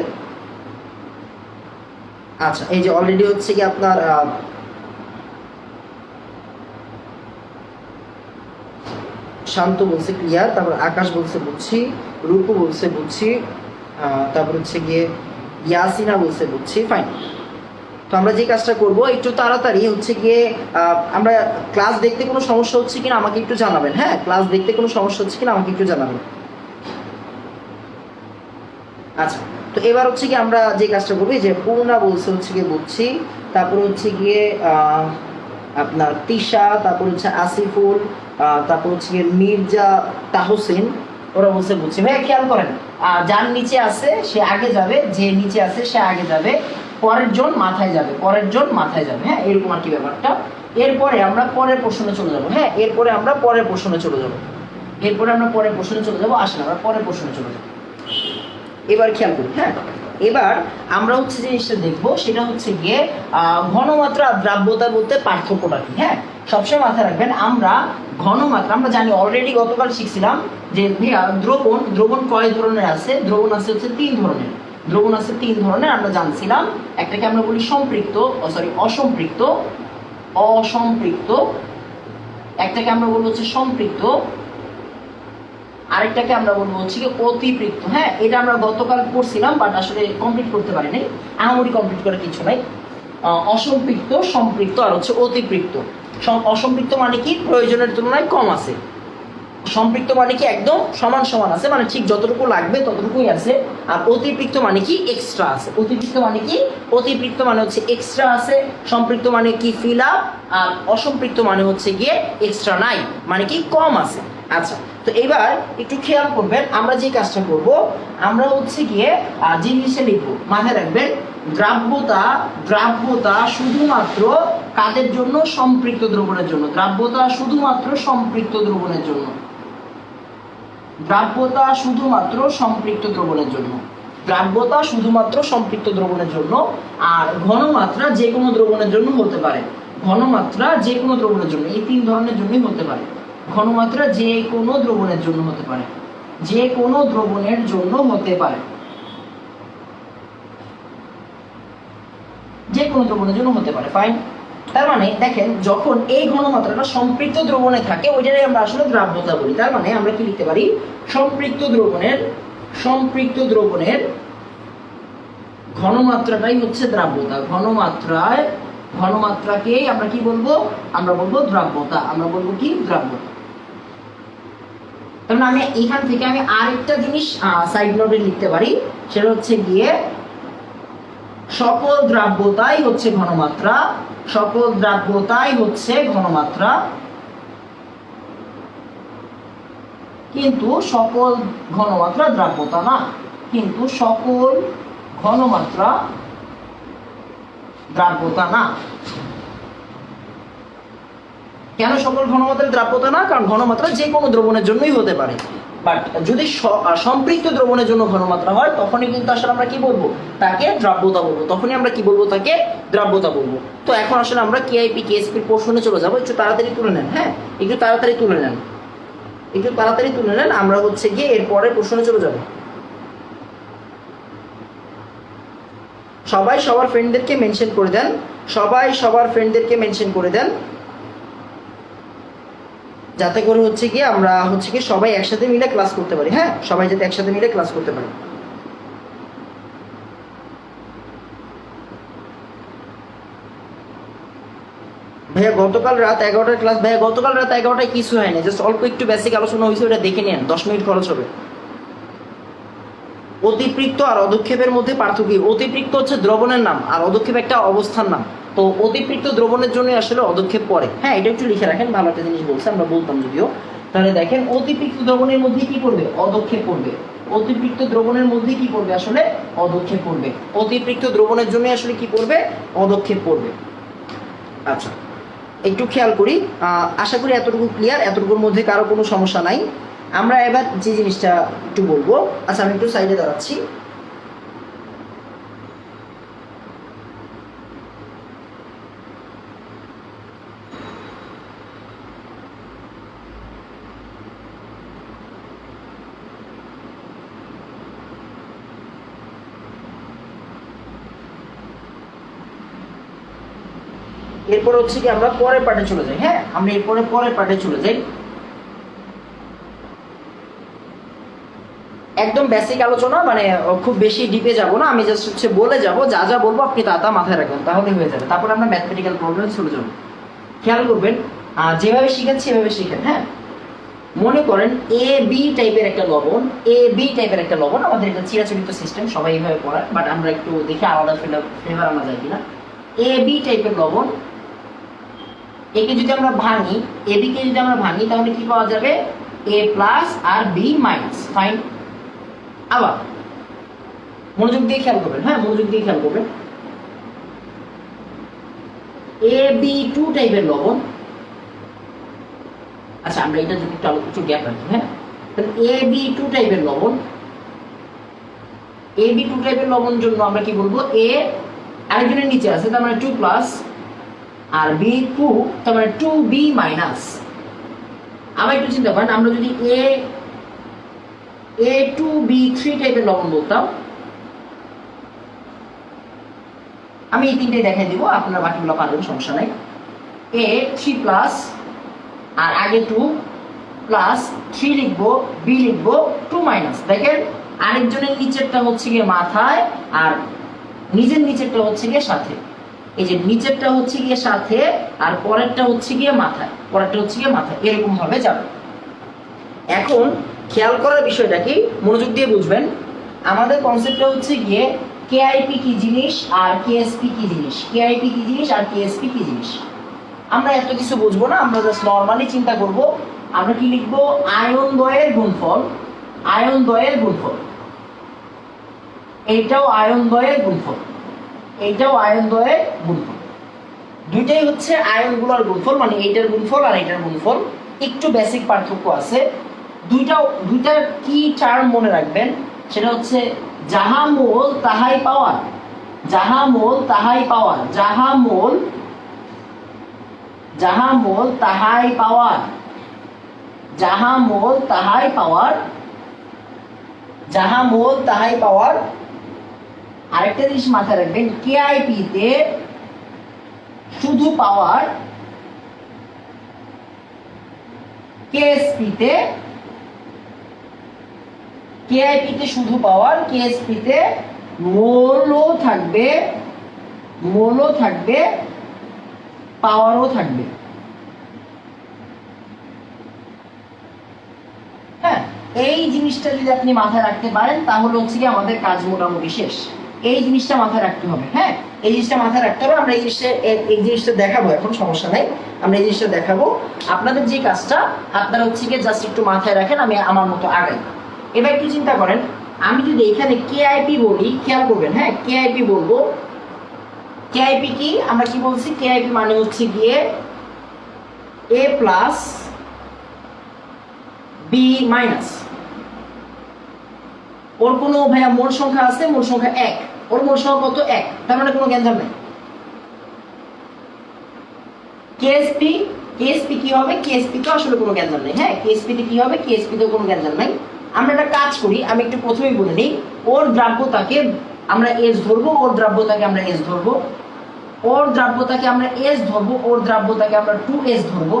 আচ্ছা, এই যে অলরেডি হচ্ছে কি আপনার শান্ত বলছে ক্লিয়ার, তারপর আকাশ বলছে বুঝছি, রূপু বলছে বুঝছি, তারপর হচ্ছে গিয়ে ইয়াসিনা বলছে বুঝছি। ফাইন। তো আমরা যে কাজটা করব, একটু তাড়াতাড়ি হচ্ছে গিয়ে আমরা ক্লাস দেখতে কোনো সমস্যা হচ্ছে কিনা আমাকে একটু জানাবেন। হ্যাঁ, ক্লাস দেখতে কোনো সমস্যা হচ্ছে কিনা আমাকে একটু জানাবেন। আচ্ছা, তো এবার হচ্ছে গিয়ে আমরা যে কাজটা করবো, যে পূর্ণা বলছে হচ্ছে গিয়ে বুঝছি, তারপর হচ্ছে গিয়ে আপনার তিশা, তারপর হচ্ছে আসিফুল, তারপর হচ্ছে গিয়ে মির্জা তাহসিন, ওরা বলছে বুঝছি। ভাইয়া খেয়াল করেন, যার নিচে আছে সে আগে যাবে, যে নিচে আছে সে আগে যাবে, পরের জন মাথায় যাবে। হ্যাঁ, এরকম আর কি ব্যাপারটা। এরপরে আমরা পরের প্রশ্নে চলে যাবো। হ্যাঁ, এরপরে আমরা পরের প্রশ্নে চলে যাবো। আসেন আমরা পরের প্রশ্নে চলে যাবো। এবার খেয়াল করি। হ্যাঁ, এবার আমরা হচ্ছে যে জিনিসটা দেখবো, সেটা হচ্ছে গিয়ে ঘনমাত্রা আর দ্রাব্যতা বলতে পার্থক্যটা কি। হ্যাঁ, সবসময় মাথায় রাখবেন, আমরা ঘনমাত্রা আমরা জানি, অলরেডি গতকাল শিখছিলাম যে দ্রবণ কয় ধরনের আছে। দ্রবণ আছে হচ্ছে 3 ধরনের। আমরা জানছিলাম, একটাকে আমরা বলি অসম্পৃক্ত, একটাকে আমরা বলবো হচ্ছে সম্পৃক্ত, আরেকটাকে আমরা বলবো হচ্ছে কি অতিপৃক্ত। হ্যাঁ, এটা আমরা গতকাল পড়ছিলাম, বাট আসলে কমপ্লিট করতে পারি নাই, আহামরি কমপ্লিট করার কিছু নাই। অসম্পৃক্ত, সম্পৃক্ত আর হচ্ছে অতিপৃক্ত। অসম্পৃক্ত মানে কি প্রয়োজনের তুলনায় কম আছে, সম্পৃক্ত মানে কি একদম সমান আছে, মানে ঠিক যতটুকু লাগবে ততটুকুই আছে। আর অতিপৃক্ত মানে কি এক্সট্রা আছে। অতিপৃক্ত মানে হচ্ছে এক্সট্রা আছে, সম্পৃক্ত মানে কি ফিল আপ, আর অসম্পৃক্ত মানে হচ্ছে গিয়ে এক্সট্রা নাই, মানে কি কম আছে। আচ্ছা, তো এবার একটু খেয়াল করবেন, আমরা যে কাজটা করব, আমরা হচ্ছে গিয়ে যে জিনিসটা লিখবো, মাথায় রাখবেন, দ্রাব্যতা শুধুমাত্র কাদের জন্য? সম্পৃক্ত দ্রবণের জন্য। দ্রাব্যতা শুধুমাত্র সম্পৃক্ত দ্রবণের জন্য। আর ঘনমাত্রা যে কোনো দ্রবণের জন্য হতে পারে। এই 3 ধরনের জন্যই হতে পারে। ঘনমাত্রা যে কোনো দ্রবণের জন্য হতে পারে। ফাইন। তার মানে দেখেন যখন এই ঘনমাত্রাটা সম্পৃক্ত দ্রবণে থাকে ওইটারে আমরা আসলে দ্রাব্যতা বলি। তার মানে আমরা কি লিখতে পারি, সম্পৃক্ত দ্রবণের ঘনমাত্রাটাই হচ্ছে দ্রাব্যতা। ঘনমাত্রাকেই আমরা কি বলবো, আমরা বলবো দ্রাব্যতা, আমরা বলবো কি দ্রাব্যতা। তার মানে আমি এখান থেকে আমি আরেকটা জিনিস সাইড নোটে লিখতে পারি, সেটা হচ্ছে গিয়ে সকল দ্রাব্যতাই হচ্ছে ঘনমাত্রা, সকল দ্রাব্যতাই হচ্ছে ঘনমাত্রা, কিন্তু সকল ঘনমাত্রা দ্রাব্যতা না, কিন্তু সকল ঘনমাত্রা দ্রাব্যতা না। কেন সকল ঘনমাত্রা দ্রাব্যতা না? কারণ ঘনমাত্রা যে কোনো দ্রবণের জন্যই হতে পারে, বাট যদি সম্পৃক্ত দ্রবণের জন্য ঘনমাত্রা হয় তখনই কিন্তু আসলে আমরা কি বলবো, তাকে দ্রাব্যতা বলবো, তখনই আমরা কি বলবো, তাকে দ্রাব্যতা বলবো। তো এখন আসলে আমরা কেআইপি কেএসপির পোর্শনে চলে যাবো। একটু তাড়াতাড়ি তুলে নেন, হ্যাঁ একটু তাড়াতাড়ি তুলে নেন, আমরা হচ্ছে গিয়ে এরপরে পোর্শনে চলে যাবো। সবাই সবার ফ্রেন্ডদেরকে মেনশন করে দেন, যাতে করে হচ্ছে কি আমরা হচ্ছে কি সবাই একসাথে মিলে ক্লাস করতে পারি। হ্যাঁ, সবাই যাতে একসাথে মিলে ক্লাস করতে পারি। ভাইয়া গতকাল রাত 11টার ক্লাস, ভাইয়া গতকাল রাত 11টায় কিছু হয়নি, জাস্ট অল্প একটু বেসিক আলোচনা হয়েছে, ওটা দেখে নেন, 10 মিনিট খরচ হবে। অতিপৃক্ত আর অধক্ষেপের মধ্যে পার্থক্য। অতিপৃক্ত হচ্ছে দ্রবণের নাম আর অধক্ষেপ একটা অবস্থার নাম। তো অতিপৃক্ত দ্রবণের জন্য আসলে অধক্ষেপ পড়ে। হ্যাঁ, এটা একটু লিখে রাখেন, ভালো একটা জিনিস বলছে, আমরা বলতাম যদিও। তাহলে দেখেন অতিপৃক্ত দ্রবণের মধ্যে কি পড়বে, অধক্ষেপ পড়বে। অতিপৃক্ত দ্রবণের মধ্যে কি পড়বে, আসলে অধক্ষেপ পড়বে। অতিপৃক্ত দ্রবণের জন্য আসলে কি পড়বে, অধক্ষেপ পড়বে। আচ্ছা, একটু খেয়াল করি, আশা করি এতটুকু ক্লিয়ার, এতটুকুর মধ্যে কারো কোনো সমস্যা নাই। আমরা এবার যে জিনিসটা একটু বলবো, আচ্ছা আমি একটু সাইডে দাঁড়াচ্ছি। এরপর হচ্ছে কি আমরা পরের পার্টে চলে যাই। হ্যাঁ, আমরা এরপরে পরের পার্টে চলে যাই। একদম বেসিক আলোচনা, মানে খুব বেশি ডিপে যাব না, আমি জাস্ট হচ্ছে বলে যাব, যা যা বলবো আপনি তা মাথায় রাখবেন, তাহলে হয়ে যাবে। তারপর আমরা ম্যাথমেটিক্যাল প্রবলেমে চলে যাব। খেয়াল করবেন, যেভাবে শিখেন সেভাবে শিখেন। হ্যাঁ, মনে করেন এ বি টাইপের একটা লবণ, আমাদের এটা চিরাচরিত সিস্টেম, সবাই এইভাবে পড়ায়, বাট আমরা একটু দেখি আলাদা ফ্লেভার আনা যায় কিনা। এ বি টাইপের লবণ, একে যদি আমরা ভাঙি, এ বি কে যদি আমরা ভাঙি, তাহলে কি পাওয়া যাবে, এ প্লাস আর বি মাইনাস। ফাইন। আবার মনোযোগ দিয়ে খেয়াল করবেন, হ্যাঁ মনোযোগ দিয়ে খেয়াল করবেন। এ বি টু টাইপের লবণ, আচ্ছা আমরা এটা যদি একটু গ্যাপ রাখি। হ্যাঁ, তাহলে এ বি টু টাইপের লবণ, এ বি টু টাইপের লবণ জন্য আমরা কি বলবো, এ আরেকজনের নিচে আছে, তার মানে 2 প্লাস, আর বি 2, তার মানে 2b মাইনাস। আবার একটু চিন্তা করেন, আমরা যদি A2B3 টাইপের লবণ বলতাম, আমি এই তিনটাই দেখাই দিব, আপনারা বাকিগুলো পারবেন, সমস্যা নাই। A3 প্লাস, আর আগে 2 প্লাস 3 লিখবো, B লিখবো 2 মাইনাস। দেখেন আরেকজনের নিচেরটা হচ্ছে গিয়ে মাথায়, আর নিজের নিচেরটা হচ্ছে গিয়ে সাথে। এই যে নিচেরটা হচ্ছে গিয়ে সাথে, আর পরেরটা হচ্ছে গিয়ে মাথায়, এরকম ভাবে যাবে। এখন খেয়াল করার বিষয়টা কি, মনোযোগ দিয়ে বুঝবেন। আমাদের কনসেপ্টটা হচ্ছে গিয়ে কেআইপি কি জিনিস আর কেএসপি কি জিনিস, কেআইপি কি জিনিস আর কেএসপি কি জিনিস। আমরা এত কিছু বুঝবো না, আমরা জাস্ট নর্মালি চিন্তা করব। আমরা কি লিখবো, আয়ন দ্বয়ের গুণফল, এইটাও আয়ন দ্বয়ের গুণফল, দুইটাই হচ্ছে আয়নগুলোর গুণফল, মানে এইটার গুণফল আর এইটার গুণফল। একটু বেসিক পার্থক্য আছে। দুইটার কি টার্ম মনে রাখবেন, সেটা হচ্ছে যাহা মোল তাহাই পাওয়ার, যাহা মোল তাহাই পাওয়ার, যাহা মোল তাহাই পাওয়ার, যাহা মোল তাহাই পাওয়ার, যাহা মোল তাহাই পাওয়ার। আরেকটা জিনিস মাথায় রাখবেন, কেআইপি তে শুধু পাওয়ার কেএসপি তে, কেআইপি তে শুধু পাওয়ার, কেএসপি তে মোলও থাকবে, মোলও থাকবে, পাওয়ারও থাকবে। হ্যাঁ, এই জিনিসটা যদি আপনি মাথায় রাখতে পারেন তাহলে হচ্ছে কি আমাদের কাজ মোটামুটি শেষ। এই জিনিসটা মাথায় রাখতে হবে। হ্যাঁ, এই জিনিসটা মাথায় রাখতে হবে। আমরা এই জিনিসটা দেখাবো, এখন সমস্যা নাই, আমরা এই জিনিসটা দেখাবো। আপনাদের যে কাজটা আপনারা হচ্ছে কি জাস্ট একটু মাথায় রাখেন, আমি আমার মতো আগাই। এবার একটু চিন্তা করেন, আমি যদি এখানে কেআইপি বলি, খেয়াল করবেন, হ্যাঁ কেআইপি বলবো। কেআইপি কি, আমরা কি বলছি, কেআইপি মানে হচ্ছে গিয়ে এ প্লাস বি মাইনাস। ওর কোনো ভাইয়া মোল সংখ্যা আছে, মোল সংখ্যা 1, ওর মোল সংখ্যা কত 1, তার মানে কোনো গ্যাঞ্জাম নেই। কেএসপি, কেএসপি কি হবে, কেএসপি তো আসলে কোনো গ্যাঞ্জাম নেই। হ্যাঁ, কেএসপি তে কি হবে, কেএসপি তে কোনো গ্যাঞ্জাম নাই। আমরা একটা কাজ করি, আমি একটু প্রথমেই বলে নিই, ওর দ্রাব্যতাকে আমরা এস ধরবো, ওর দ্রাব্যতাকে আমরা এস ধরবো, ওর দ্রাব্যতাকে আমরা এস ধরবো, ওর দ্রাব্যতাকে আমরা 2s ধরবো,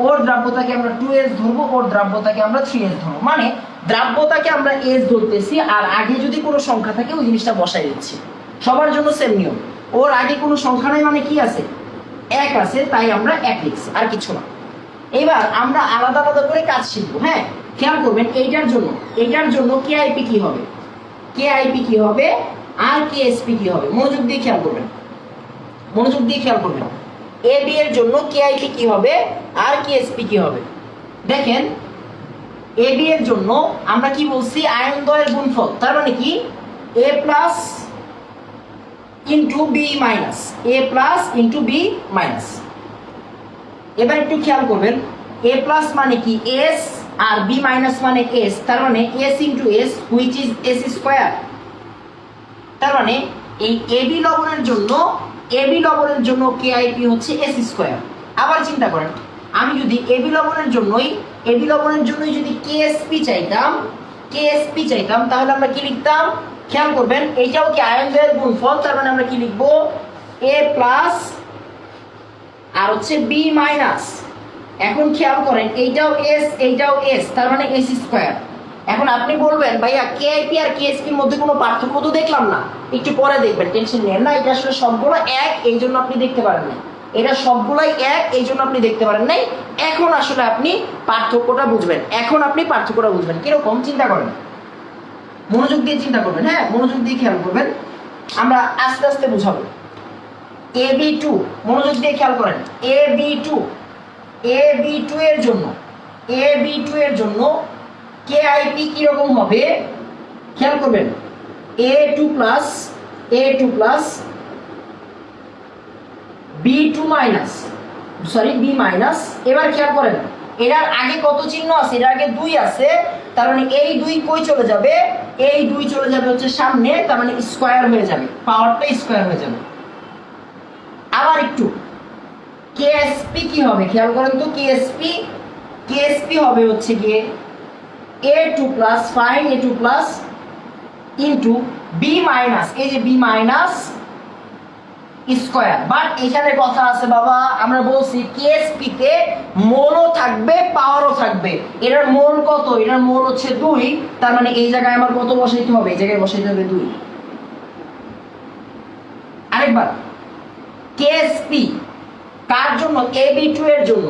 ওর দ্রাব্যতাকে আমরা 2s ধরবো, ওর দ্রাব্যতাকে আমরা 3s ধরবো। মানে দ্রাব্যতাকে আমরা এস ধরতেছি, আর আগে যদি কোনো সংখ্যা থাকে ওই জিনিসটা বসাই দিচ্ছি। সবার জন্য সেম নিয়ম। ওর আগে কোনো সংখ্যা নাই মানে কি আছে, 1 আছে, তাই আমরা 1 লিখছি, আর কিছু না। এবার আমরা আলাদা আলাদা করে কাজ শিখবো। হ্যাঁ, খেয়াল করবেন, এইটার জন্য কেআইপি কি হবে, কেআইপি কি হবে, আর কেএসপি কি হবে। মনোযোগ দিয়ে খেয়াল করবেন, মনোযোগ দিয়ে খেয়াল করবেন। এবি এর জন্য কেআইপি কি হবে আর কেএসপি কি হবে। দেখেন, এবি এর জন্য আমরা কি বলছি, আয়ন দ্বয়ের গুণফল, তার মানে কি এ প্লাস ইন্টু বি মাইনাস, এ প্লাস ইন্টু বি মাইনাস। এবার একটু খেয়াল করবেন, এ প্লাস মানে কি এস, আর বি মাইনাস মানে এস, তার মানে S into S which is S square. তার মানে এই এবি লবণের জন্য, এবি লবণের জন্য কেআইপি হচ্ছে এস স্কোয়ার। আবার চিন্তা করেন, আমি যদি এবি লবণের জন্যই যদি কেএসপি চাইতাম, তাহলে আমরা কি লিখতাম, খেয়াল করবেন, এইটাও কি আয়ন দ্বয়ের গুণফল, তার মানে আমরা কি লিখবো, এ প্লাস আর হচ্ছে বি মাইনাস। এখন খেয়াল করেন, এইটাও এস, এইটাও এস, তার মানে এস স্কোয়ার। এখন আপনি বলবেন ভাইয়া কেআইপি আর কেএসপির মধ্যে কোনো পার্থক্য তো দেখলাম না, একটু পরে দেখবেন, টেনশন নেন না। এটা আসলে সবগুলো এক, এই জন্য আপনি দেখতে পারেন না। এটা সবগুলাই এক, এই জন্য আপনি দেখতে পারেন নাই। এখন আসলে আপনি পার্থক্যটা বুঝবেন, কিরকম চিন্তা করেন, মনোযোগ দিয়ে চিন্তা করবেন। হ্যাঁ, মনোযোগ দিয়ে খেয়াল করবেন, আমরা আস্তে আস্তে বুঝাবো। AB2, মনোযোগ দিয়ে খেয়াল করেন, AB2 এর জন্য কেআইপি কি রকম হবে, খেয়াল করবেন, A2 plus B2 minus, B minus. এবার খেয়াল করেন, এটার আগে কত চিহ্ন আছে, এটার আগে 2 আছে, তার মানে এই 2 কই চলে যাবে, এই 2 চলে যাবে হচ্ছে সামনে, তার মানে স্কয়ার হয়ে যাবে, পাওয়ারটা স্কয়ার হয়ে যাবে। আবার একটু কেএসপি কি হবে, খেয়াল করেন তো, কেএসপি হবে হচ্ছে গিয়ে A2 plus, fine A2 plus into B minus, এই যে বি মাইনাস স্কয়ার। বাট এখানে কথা আছে বাবা, আমরা বলছি কেএসপি তে মোলও থাকবে, পাওয়ারও থাকবে। এটার মোল কত, এটার মোল হচ্ছে 2, তার মানে এই জায়গায় আমার কত বসাইতে হবে, এই জায়গায় বসাইতে হবে 2। আরেকবার, কেএসপি কার জন্য, AB2 এর জন্য,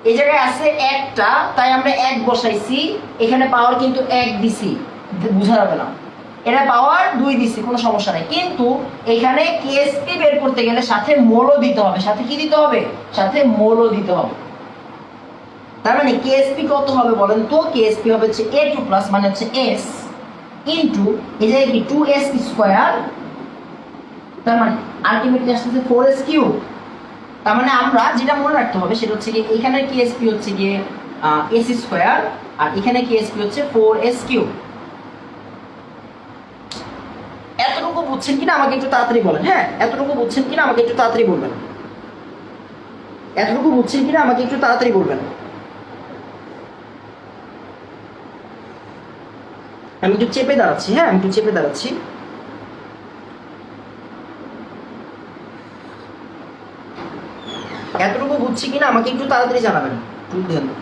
এই জায়গায় আছে 1টা, তাই আমরা 1 বসাইছি, এখানে পাওয়ার কিন্তু 1 দিছি, বোঝা যাবে না, এটা পাওয়ার 2 দিছি, কোনো সমস্যা নাই। কিন্তু এখানে কেএসপি বের করতে গেলে সাথে মোলও দিতে হবে, সাথে কি দিতে হবে, সাথে মোলও দিতে হবে। তার মানে কেএসপি কত হবে বলেন তো, কেএসপি হবে হচ্ছে A2 প্লাস মানে হচ্ছে S ইন্টু এই জায়গায় কি 2S স্কয়ার, তার মানে আলটিমেটলি আসছে 4S কিউব। তার মানে আমরা যেটা মনে রাখতে হবে সেটা হচ্ছে কি, এখানে কেএসপি হচ্ছে গিয়ে S স্কয়ার, আর এখানে কেএসপি হচ্ছে 4S কিউব। এতটুকু বুঝছেন কিনা আমাকে একটু তাড়াতাড়ি বলেন। হ্যাঁ, এতটুকু বুঝছেন কিনা আমাকে একটু তাড়াতাড়ি বলবেন, এতটুকু বুঝছেন কিনা আমাকে একটু তাড়াতাড়ি বলবেন। আমি একটু চেপে দাঁড়াচ্ছি, হ্যাঁ আমি একটু চেপে দাঁড়াচ্ছি। এতটুকু বুঝছি কিনা আমাকে একটু তাড়াতাড়ি জানাবেন, একটু ধ্যান দিন।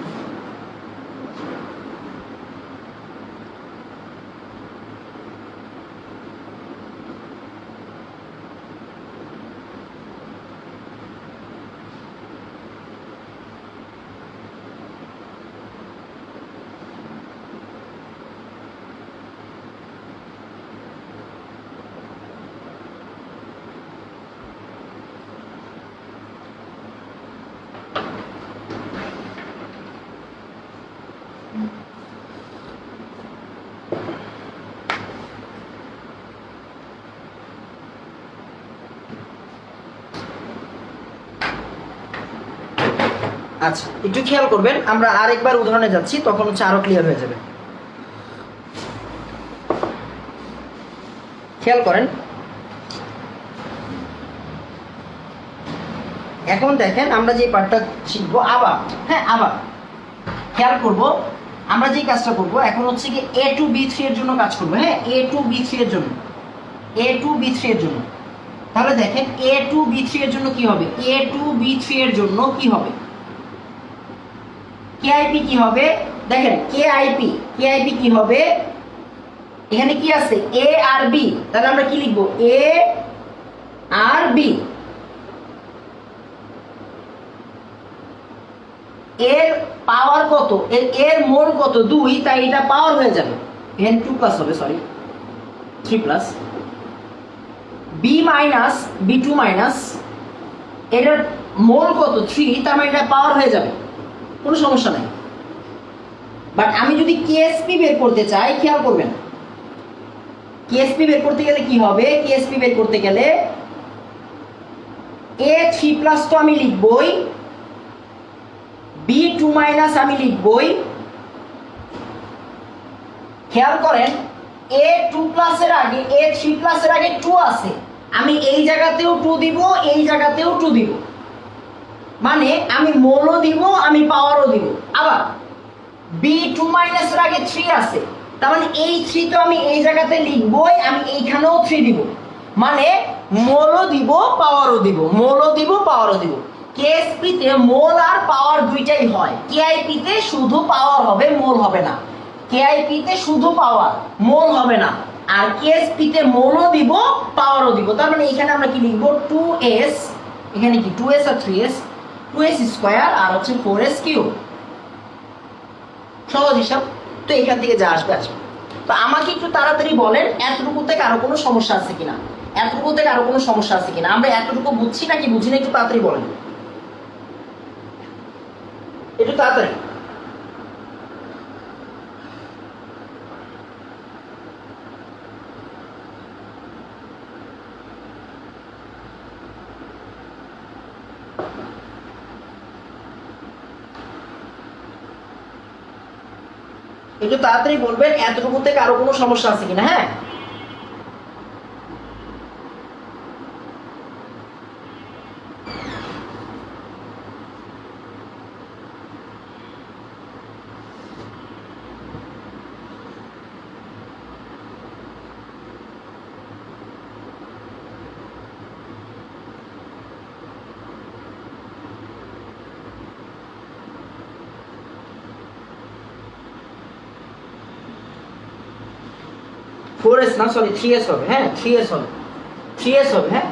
আচ্ছা, একটু খেয়াল করবেন, আমরা আরেকবার উদাহরণে যাচ্ছি, তখন হচ্ছে আরো ক্লিয়ার হয়ে যাবে। খেয়াল করেন, এখন দেখেন আমরা যে পার্টটা শিখবো আবার, হ্যাঁ আবার খেয়াল করব, আমরা যে কাজটা করব এখন হচ্ছে কি a টু b3 এর জন্য কাজ করব, হ্যাঁ a টু b3 এর জন্য, a টু b3 এর জন্য। তাহলে দেখেন a টু b3 এর জন্য কি হবে, a টু b3 এর জন্য কি হবে, KIP কি হবে, দেখেন KIP কি হবে, এখানে কি আছে A আর B, তাহলে আমরা কি লিখবো A আর B, এর পাওয়ার কত, এর মোল কত 2, তাই এটা পাওয়ার হয়ে যাবে, এখানে 2 প্লাস হবে, sorry 3 plus, B minus B2 minus, এটার মোল কত 3, তার মানে এটা পাওয়ার হয়ে যাবে, কোনো সমস্যা নাই। বাট আমি যদি KSP বের করতে চাই, খেয়াল করবেন KSP বের করতে গেলে কি হবে, KSP বের করতে গেলে A3 প্লাস তো আমি লিখবই, B2 মাইনাস আমি লিখবই, খেয়াল করেন A2 প্লাসের আগে A3 প্লাসের আগে 2 আছে, আমি এই জায়গাতেও 2 দিব, এই জায়গাতেও 2 দিব, মানে আমি মোলও দিব আমি পাওয়ারও দিব। আবার B2 মাইনাসের আগে 3 আছে, তার মানে এই 3 তো আমি এই জায়গাতে লিখবই, আমি এইখানেও 3 দিব, মানে মোলও দিব পাওয়ারও দিব, মোলও দিব পাওয়ারও দিব। KSP তে মোল আর পাওয়ার দুইটাই হয়, KIP তে শুধু পাওয়ার হবে, মোল হবে না, KIP তে শুধু পাওয়ার, মোল হবে না, আর KSP তে মোলও দিব পাওয়ারও দিব। তার মানে এখানে আমরা কি লিখবো 2s, এখানে কি 2s আর 3s, 2s স্কয়ার আর হচ্ছে 4s কিউব, সহজ হিসাব। তো এখান থেকে যা আসবে আসবে। তো আমাকে একটু তাড়াতাড়ি বলেন এতটুকু থেকে আরো কোনো সমস্যা আছে কিনা, এতটুকু থেকে আরো কোনো সমস্যা আছে কিনা, আমরা এতটুকু বুঝছি নাকি বুঝি না, একটু তাড়াতাড়ি বলেন, একটু তাড়াতাড়ি। একটু তাড়াতাড়ি বলবেন এতটুকু থেকে আরো কোনো সমস্যা আছে কিনা, হ্যাঁ ফোর এস না, সরি 3s হবে, হ্যাঁ 3s হবে, 3s হবে, হ্যাঁ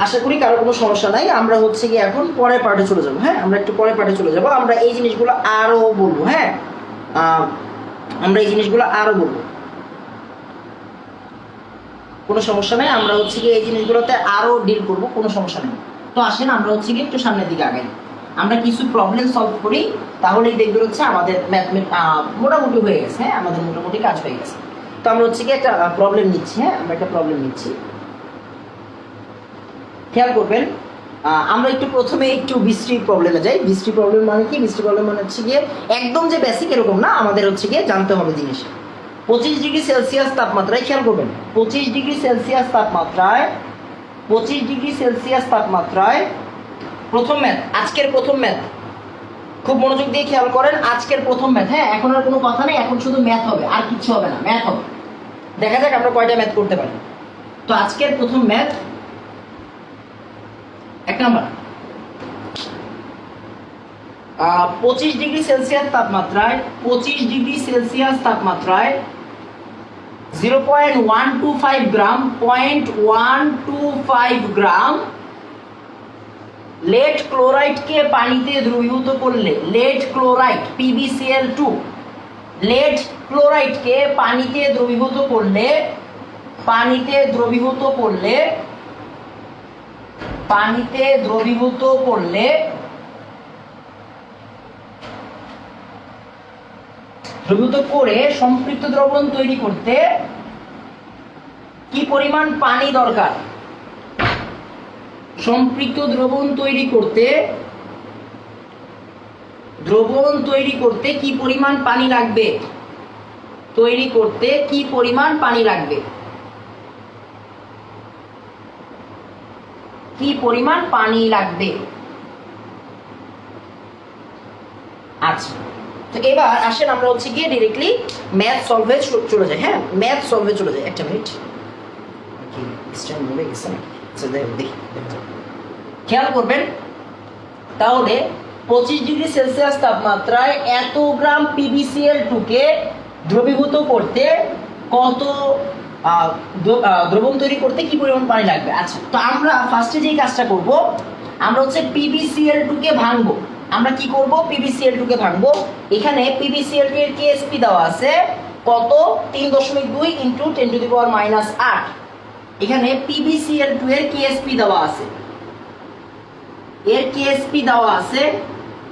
আশা করি কারো কোনো সমস্যা নাই। আমরা হচ্ছে কি এখন পরের পার্টে চলে যাবো, হ্যাঁ আমরা একটু পরের পার্টে চলে যাবো, আমরা এই জিনিসগুলো আরো বলবো, হ্যাঁ আমরা এই জিনিসগুলো আরো বলবো, কোনো সমস্যা নেই, আমরা হচ্ছে কি এই জিনিসগুলোতে আরো ডিল করব, কোনো সমস্যা নেই। তো আসেন আমরা হচ্ছে কি একটু সামনের দিকে আগাই, আমরা কিছু প্রবলেম সলভ করি, তাহলেই দেখবেন হচ্ছে আমাদের মোটামুটি হয়ে গেছে, হ্যাঁ আমাদের মোটামুটি কাজ হয়ে গেছে। তো আমরা হচ্ছে কি একটা প্রবলেম নিচ্ছি, হ্যাঁ আমরা একটা প্রবলেম নিচ্ছি, খেয়াল করবেন। আমরা একটু প্রথমে একটু বৃষ্টি প্রবলেমে যাই। বৃষ্টি প্রবলেম মানে কি, বৃষ্টি প্রবলেম মানে হচ্ছে গিয়ে একদম যে বেসিক এরকম না, আমাদের হচ্ছে গিয়ে জানতে হবে জিনিস। 25 ডিগ্রি সেলসিয়াস তাপমাত্রায়, খেয়াল করবেন 25 ডিগ্রি সেলসিয়াস তাপমাত্রায়, 25 ডিগ্রি সেলসিয়াস তাপমাত্রায় প্রথম ম্যাথ, আজকের প্রথম ম্যাথ খুব মনোযোগ দিয়ে খেয়াল করেন, আজকের প্রথম ম্যাথ। হ্যাঁ, এখন আর কোনো কথা নেই, এখন শুধু ম্যাথ হবে, আর কিছু হবে না, ম্যাথ হবে। দেখা যাক আমরা কয়টা ম্যাথ করতে পারি। তো আজকের প্রথম ম্যাথ 1 নাম্বার, 25 ডিগ্রি সেলসিয়াস তাপমাত্রায় 0.125 গ্রাম 0.125 গ্রাম লেড ক্লোরাইডকে পানিতে দ্রবীভূত করলে, লেড ক্লোরাইড PbCl2, লেড ক্লোরাইডকে পানিতে দ্রবীভূত করলে দ্রবীভূত করে সম্পৃক্ত দ্রবণ তৈরি করতে কি পরিমাণ পানি দরকার? সম্পৃক্ত দ্রবণ তৈরি করতে কি পরিমাণ পানি লাগবে? আচ্ছা, তো এবার আসেন আমরা হচ্ছে গিয়ে ডিরেক্টলি ম্যাথ সলভে চলে যাই। হ্যাঁ, ম্যাথ সলভে চলে যাই। একটা মিনিট, খেয়াল করবেন তাহলে 25 ডিগ্রি সেলসিয়াস তাপমাত্রায় এত গ্রাম PbCl2 কে দ্রবীভূত করতে কত দ্রবণ তৈরি করতে কি পরিমাণ পানি লাগবে? আচ্ছা, তো আমরা ফার্স্টে যেই কাজটা করব, আমরা হচ্ছে PbCl2 কে ভাঙবো। আমরা কি করব? PbCl2 কে ভাঙবো। এখানে PbCl2 এর KSP দেওয়া আছে কত? 3.2 ইন্টু 10⁻⁸। এখানে PbCl2 এর KSP দেওয়া আছে,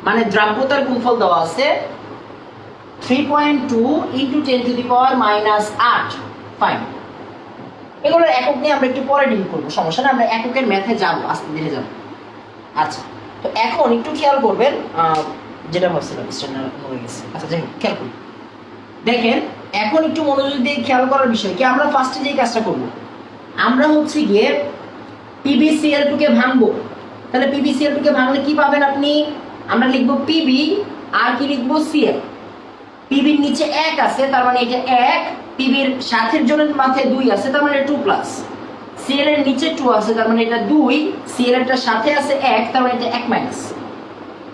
মানে দ্রাব্যতার গুণফল দেওয়া আছে 3.2 ইন্টু 10⁻⁸। ফাইন, এগুলোর একক নিয়ে আমরা একটু পরে ডিল করবো, সমস্যা না, আমরা এককের ম্যাথে যাবো, আস্তে ধীরে যাবো। আচ্ছা, তো এখন একটু খেয়াল করবেন, যেটা ভাবছিলাম আচ্ছা যাই হোক, খেয়াল করি। দেখেন, এখন একটু মনোযোগ দিয়ে খেয়াল করার বিষয় কি, আমরা ফার্স্টে যেই কাজটা করব, আমরা হচ্ছে গিয়ে PbCl2 কে ভাঙবো। তাহলে PbCl2 কে ভাঙলে কি পাবেন আপনি? আমরা লিখবো Pb আর কি লিখবো Cl। Pb এর নিচে 1 আছে, তার মানে এটা 1, Pb এর সাথের জনের মাথায় 2 আছে, তার মানে 2 প্লাস, Cl এর নিচে 2 আছে, তার মানে এটা 2, Cl এর সাথে আছে 1, তার মানে এটা 1 মাইনাস।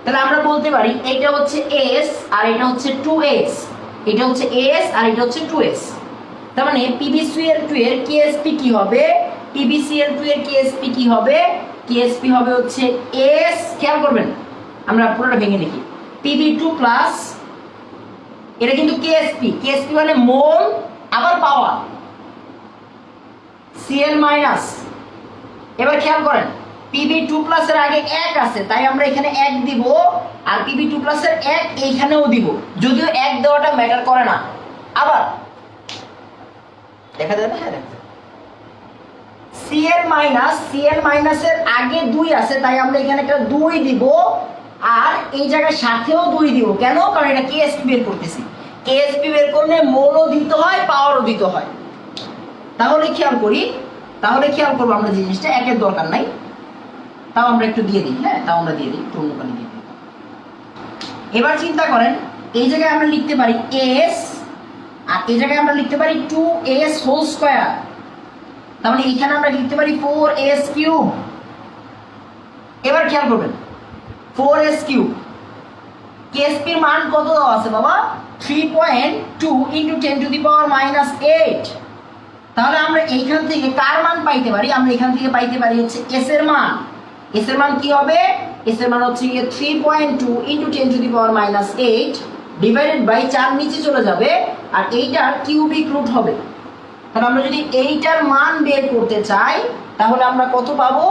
তাহলে আমরা বলতে পারি এটা হচ্ছে S আর এটা হচ্ছে 2S, এটা হচ্ছে S আর এটা হচ্ছে 2S। তার মানে PbCl2 এর KSP কি হবে? PbCl2 এর KSP কি হবে? KSP হবে হচ্ছে S, খেয়াল করবেন, আমরা পুরোটা ভেঙে লিখি, Pb2 প্লাস, এটা কিন্তু KSP মানে মোল আবার পাওয়ার, Cl মাইনাস। এবার খেয়াল করেন, Pb2 প্লাস এর আগে 1 আছে, তাই আমরা এখানে 1 দিব, আর Pb2 প্লাস এর 1 এইখানেও দিব, যদিও 1 দেওয়াটা ম্যাটার করে না। আবার দেখা যায় না? হ্যাঁ, দেখা যায়। Cl মাইনাস এর আগে 2 আছে, তাই আমরা এখানে একটা 2 দিব, আর এই জায়গায় সাথেও 2 দিব। কেন? কারণ এটা KSP বের করতেছি। KSP বের করলে মোলও দিতে হয়, পাওয়ারও দিতে হয়। তাহলে খেয়াল করবো আমরা যে জিনিসটা, 1 এর দরকার নাই, তাও আমরা একটু দিয়ে দিই। হ্যাঁ, তাও আমরা দিয়ে দিই, একটু অন্য পানি দিয়ে দিই। এবার চিন্তা করেন, এই জায়গায় আমরা লিখতে পারি S, আর এই জায়গায় আমরা লিখতে পারি 2S হোল স্কয়ার। তার মানে এখানে আমরা লিখতে পারি 4S কিউব। এবার খেয়াল করবেন, 4S কিউব, KSP এর মান কত দেওয়া আছে বাবা? 3.2 ইন্টু 10⁻⁸। তাহলে আমরা এইখান থেকে কার মান পাইতে পারি? আমরা এখান থেকে পাইতে পারি হচ্ছে S এর মান। S এর মান কি হবে? S এর মান হচ্ছে 3.2 ইন্টু 10⁻⁸ ডিভাইডেড বাই 4 নিচে চলে যাবে, আর এইটার কিউবিক রুট হবে। তাহলে আমরা যদি এইটার মান বের করতে চাই, তাহলে আমরা কত পাবো?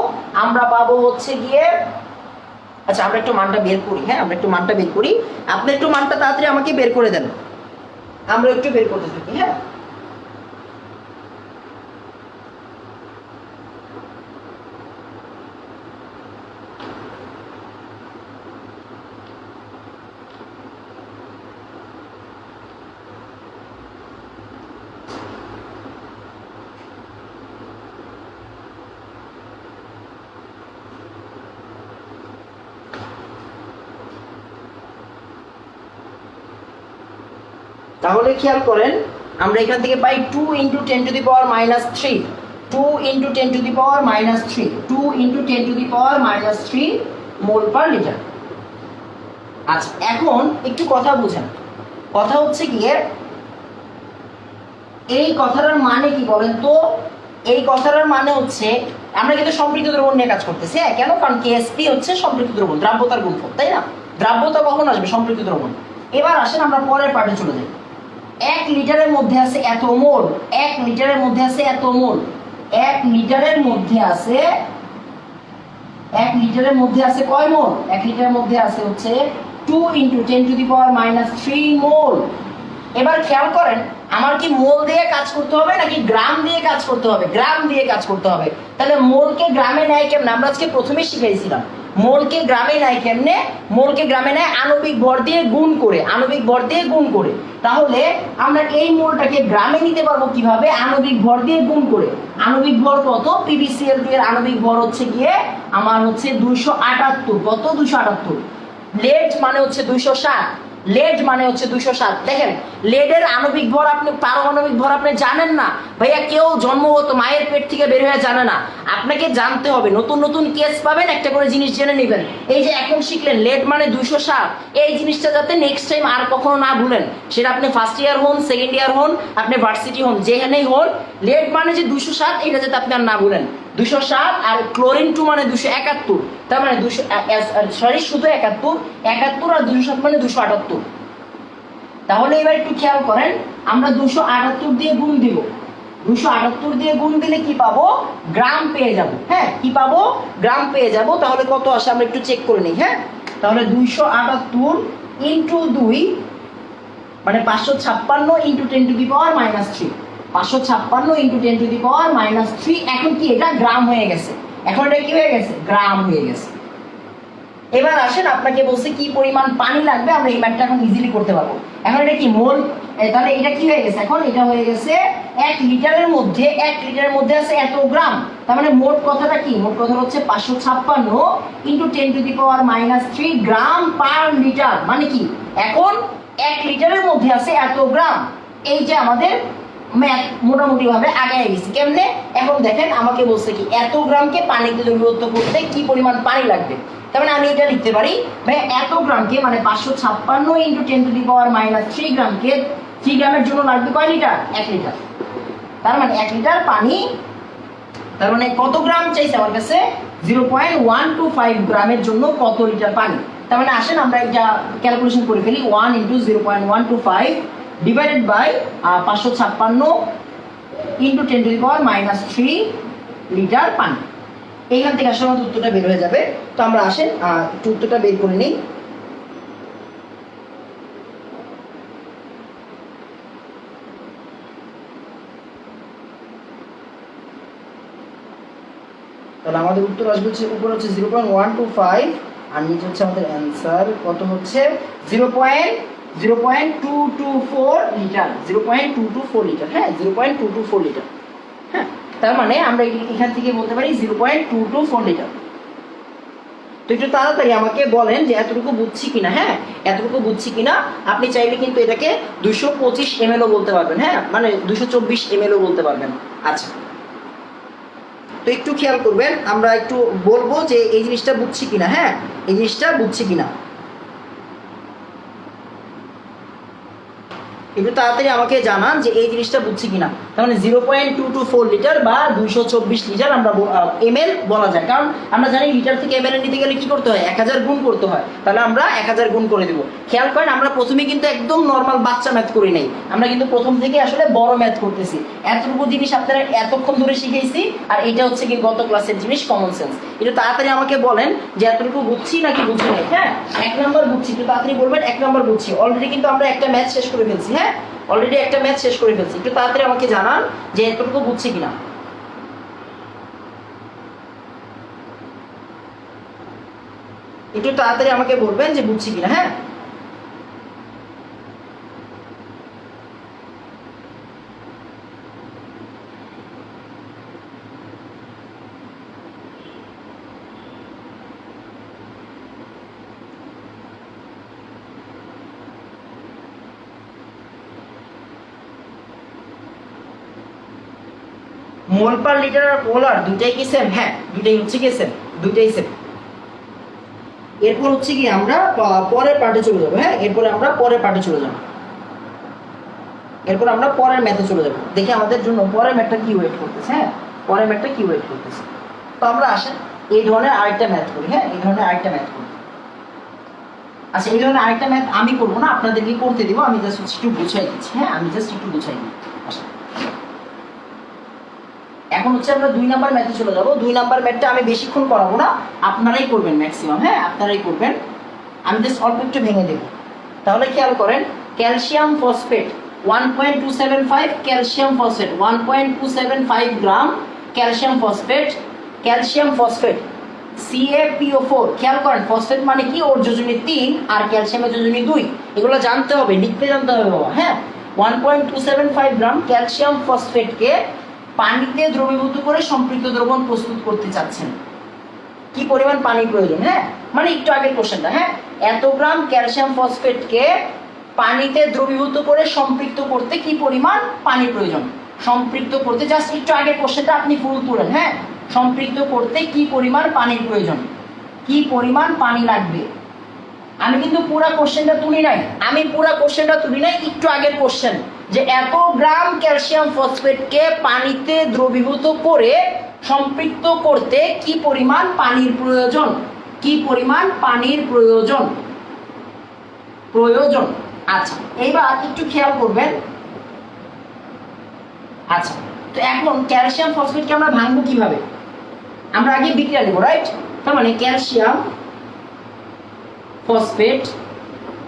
আমরা পাবো হচ্ছে গিয়ে, আচ্ছা আমরা একটু মানটা বের করি। হ্যাঁ, আমরা একটু মানটা বের করি, আপনি একটু মানটা তাড়াতাড়ি আমাকে বের করে দেন, আমরা একটু বের করতে থাকি। হ্যাঁ, তাহলে খেয়াল করেন আমরা এখান থেকে পাই 2 into 10 to the power minus 3, 2 into 10 to the power minus 3, 2 into 10 to the power minus 3 mole per litre. আচ্ছা এখন একটু কথা বুঝেন, কথা হচ্ছে গিয়ে এই কথাটার মানে কি বলেন তো? এই কথাটার মানে হচ্ছে আমরা কিন্তু সম্পৃক্ত দ্রবণ নিয়ে কাজ করতেছি। হ্যাঁ কেন? কারণ কেএসপি হচ্ছে সম্পৃক্ত দ্রবণ, দ্রাব্যতার গুণফল, তাই না? দ্রাব্যতা কখন আসবে? সম্পৃক্ত দ্রবণ। এবার আসেন আমরা পরের পার্টে চলে যাই। 1 লিটারের মধ্যে আছে এত মোল, 1 লিটারের মধ্যে আছে এত মোল, 1 লিটারের মধ্যে আছে 1 লিটারের মধ্যে আছে কয় মোল? 1 লিটারের মধ্যে আছে হচ্ছে 2 into 10 to the power minus 3 মোল। এবার খেয়াল করেন আমার কি মোল দিয়ে কাজ করতে হবে নাকি গ্রাম দিয়ে কাজ করতে হবে? গ্রাম দিয়ে কাজ করতে হবে। তাহলে মোলকে গ্রামে নেয় কেমনে? আমরা আজকে প্রথমেই শিখাইছিলাম মোলকে গ্রামে নেয় কেমনে? মোলকে গ্রামে নেয় আণবিক ভর দিয়ে গুণ করে, আণবিক ভর দিয়ে গুণ করে। তাহলে আমরা এই মোলটাকে গ্রামে নিতে পারবো কিভাবে? আণবিক ভর দিয়ে গুণ করে। আণবিক ভর কত? PbCl2 এর আণবিক ভর হচ্ছে গিয়ে আমার হচ্ছে 278। কত? 278। লেড মানে হচ্ছে 260, লেড মানে হচ্ছে 260। দেখেন লেডের আণবিক ভর আপনি, পারমাণবিক ভর আপনি জানেন না ভাইয়া, কেউ জন্মগত মায়ের পেট থেকে বের হয়ে জানে না, আপনাকে জানতে হবে। নতুন নতুন কেস পাবেন, একটা করে জিনিস জেনে নেবেন। এই যে এখন শিখলেন লেড মানে 260, এই জিনিসটা যাতে নেক্সট টাইম আর কখনো না ভুলেন। সেটা আপনি ফার্স্ট ইয়ার হন, সেকেন্ড ইয়ার হন, আপনি ভার্সিটি হন, যেখানেই হন, লেড মানে যে 260 এটা যাতে আপনি আর না ভুলেন। 260 আর ক্লোরিন 2 মানে 271, তার মানে 200 সরি শুধু 71, 71 আর 207 মানে 278। তাহলে এবার একটু খেয়াল করেন আমরা 278 দিয়ে গুণ দিব, 278 দিয়ে গুণ দিলে কি পাবো? গ্রাম পেয়ে যাব। হ্যাঁ কি পাবো? গ্রাম পেয়ে যাব। তাহলে কত আসে আমরা একটু চেক করে নিই। হ্যাঁ তাহলে 278 ইন্টু 2 মানে 556 into 10 to the power minus 3, 556 into 10 to the power minus 3। এখন কি এটা গ্রাম হয়ে গেছে? এখন এটা কি হয়ে গেছে? গ্রাম হয়ে গেছে। এবার আসেন আপনাকে বলছে কি পরিমাণ পানি লাগবে, আমরা এই ম্যাথটা এখন ইজিলি করতে পারবো। এখন এটা কি মোল? তাহলে এটা কি হয়ে গেছে? এখন এটা হয়ে গেছে 1 লিটারের মধ্যে, 1 লিটারের মধ্যে আছে এত গ্রাম। তার মানে মোট কথাটা কি? মোট কথা হচ্ছে 556 into 10 to the power minus 3 gram per litre. মানে কি এখন 1 লিটারের মধ্যে আছে এত গ্রাম। এই যে আমাদের ম্যাথ মোটামুটি ভাবে আগায় গেছে। কেমনে? এখন দেখেন আমাকে বলছে কি এত গ্রামকে পানিতে দ্রবীভূত করতে কি পরিমাণ পানি লাগবে। তার মানে আমি এটা লিখতে পারি ভাই এত গ্রামকে মানে 556 into 10 to the power minus 3 গ্রামকে, 3 গ্রামের জন্য লাগবে কয় লিটার? 1 লিটার। তার মানে 1 লিটার পানি, তার মানে কত গ্রাম চাইছে আমার কাছে? 0.125 গ্রামের জন্য কত লিটার পানি। তার মানে আসেন আমরা এটা ক্যালকুলেশন করে ফেলি। 1 into 0.125 divided by 556 into 10 to the power minus 3 litre পানি। এইখান থেকে আসলে আমাদের উত্তরটা বের হয়ে যাবে। তো আমরা আসেন একটু উত্তরটা বের করে নিই। তাহলে আমাদের উত্তর আসবে হচ্ছে উপরে হচ্ছে 0.125 আর নিচে হচ্ছে আমাদের অ্যান্সার কত হচ্ছে 0.224 লিটার, 0.224 লিটার। হ্যাঁ 0.224 লিটার। হ্যাঁ তার মানে আমরা এখান থেকে বলতে পারি 0.224 লিটার। তো একটু তাড়াতাড়ি আমাকে বলেন যে এতটুকু বুঝছি কিনা। হ্যাঁ এতটুকু বুঝছি কিনা। আপনি চাইলে কিন্তু এটাকে 225 ml ও বলতে পারবেন। হ্যাঁ মানে 224 ml ও বলতে পারবেন। আচ্ছা তো একটু খেয়াল করবেন, আমরা একটু বলবো যে এই জিনিসটা বুঝছি কিনা। হ্যাঁ এই জিনিসটা বুঝছি কিনা একটু তাড়াতাড়ি আমাকে জানান যে এই জিনিসটা বুঝছি কিনা। তার মানে 0.224 লিটার বা 224 লিটার আমরা ml বলা যায়। কারণ আমরা জানি লিটার থেকে ml নিতে গেলে কি করতে হয়? 1000 গুণ করতে হয়। তাহলে আমরা 1000 গুণ করে দেব। খেয়াল করেন আমরা প্রথমে কিন্তু একদম নর্মাল বাচ্চা ম্যাথ করি নাই, আমরা কিন্তু প্রথম থেকে আসলে বড় ম্যাথ করতেছি। এতটুকু জিনিস আপনারা এতক্ষণ ধরে শিখেছি, আর এটা হচ্ছে কি গত ক্লাসের জিনিস, কমন সেন্স। একটু তাড়াতাড়ি আমাকে বলেন যে এতটুকু বুঝছি নাকি বুঝি নাই। হ্যাঁ 1 নাম্বার বুঝছি, একটু তাড়াতাড়ি বলবেন 1 নাম্বার বুঝছি। অলরেডি কিন্তু আমরা একটা ম্যাথ শেষ করে ফেলছি। হ্যাঁ অলরেডি একটা ম্যাথ শেষ করে ফেলছি। একটু তাড়াতাড়ি আমাকে জানান যে এতটুকু বুঝছি কিনা। একটু তাড়াতাড়ি আমাকে বলবেন যে বুঝছি কিনা। হ্যাঁ মোল পার লিটার আর পোলার দুইটাই কি সেম? হ্যাঁ, দুইটাই হচ্ছে কি সেম, দুইটাই সেম। এরপর হচ্ছে কি আমরা পরের পার্টে চলে যাবো। হ্যাঁ, এরপরে আমরা পরের পার্টে চলে যাবো, এরপর আমরা পরের ম্যাথে চলে যাবো। দেখি আমাদের জন্য পরের ম্যাথটা কি ওয়েট করতেছে। হ্যাঁ, পরের ম্যাথটা কি ওয়েট করতেছে। তো আমরা আসেন এই ধরনের আরেকটা ম্যাথ করি। হ্যাঁ, এই ধরনের আরেকটা ম্যাথ করি। আচ্ছা, এই ধরনের আরেকটা ম্যাথ আমি করবো না, আপনাদেরকে করতে দিব। আমি জাস্ট একটু বুঝাই দিচ্ছি। হ্যাঁ, আমি জাস্ট একটু বুঝাই দিই। আচ্ছা, এখন হচ্ছে আমরা 2 নাম্বার ম্যাথে চলে যাব। 2 নাম্বার ম্যাথটা আমি বেশিক্ষণ করাবো না, আপনারাই করবেন ম্যাক্সিমাম। হ্যাঁ, আপনারাই করবেন, আমি জাস্ট অল্প একটু ভেঙে দেব। তাহলে খেয়াল করেন, ক্যালসিয়াম ফসফেট 1.275, ক্যালসিয়াম ফসফেট 1.275 গ্রাম calcium phosphate, calcium phosphate CaPO4। খেয়াল করেন, ফসফেট মানে কি, ওর যোজনী 3 আর ক্যালসিয়ামের যোজনী 2। এগুলো জানতে হবে, লিখতে জানতে হবে বাবা। হ্যাঁ, 1.275 গ্রাম ক্যালসিয়াম ফসফেটকে পানিতে দ্রবীভূত করে সম্পৃক্ত দ্রবণ প্রস্তুত করতে চাচ্ছেন। কি পরিমাণ পানির প্রয়োজন? হ্যাঁ, মানে একটু আগের কোশ্চেনটা। হ্যাঁ, এত গ্রাম ক্যালসিয়াম ফসফেটকে পানিতে দ্রবীভূত করে সম্পৃক্ত করতে কি পরিমাণ পানির প্রয়োজন? সম্পৃক্ত করতে, জাস্ট একটু আগের কোশ্চেনটা আপনি ফুল তুলেন। হ্যাঁ, সম্পৃক্ত করতে কি পরিমাণ পানির প্রয়োজন, কি পরিমাণ পানি লাগবে। আমি কিন্তু পুরো কোশ্চেনটা তুলি নাই, একটু আগের কোশ্চেন, যে এত গ্রাম ক্যালসিয়াম ফসফেটকে পানিতে দ্রবীভূত করে সম্পৃক্ত করতে কি পরিমাণ পানির প্রয়োজন, কি পরিমাণ পানির প্রয়োজন। আচ্ছা, এইবার একটু খেয়াল করবেন। আচ্ছা, তো এখন ক্যালসিয়াম ফসফেটকে আমরা ভাঙবো কিভাবে? আমরা আগে বিক্রিয়া নেব, রাইট? তার মানে ক্যালসিয়াম ফসফেট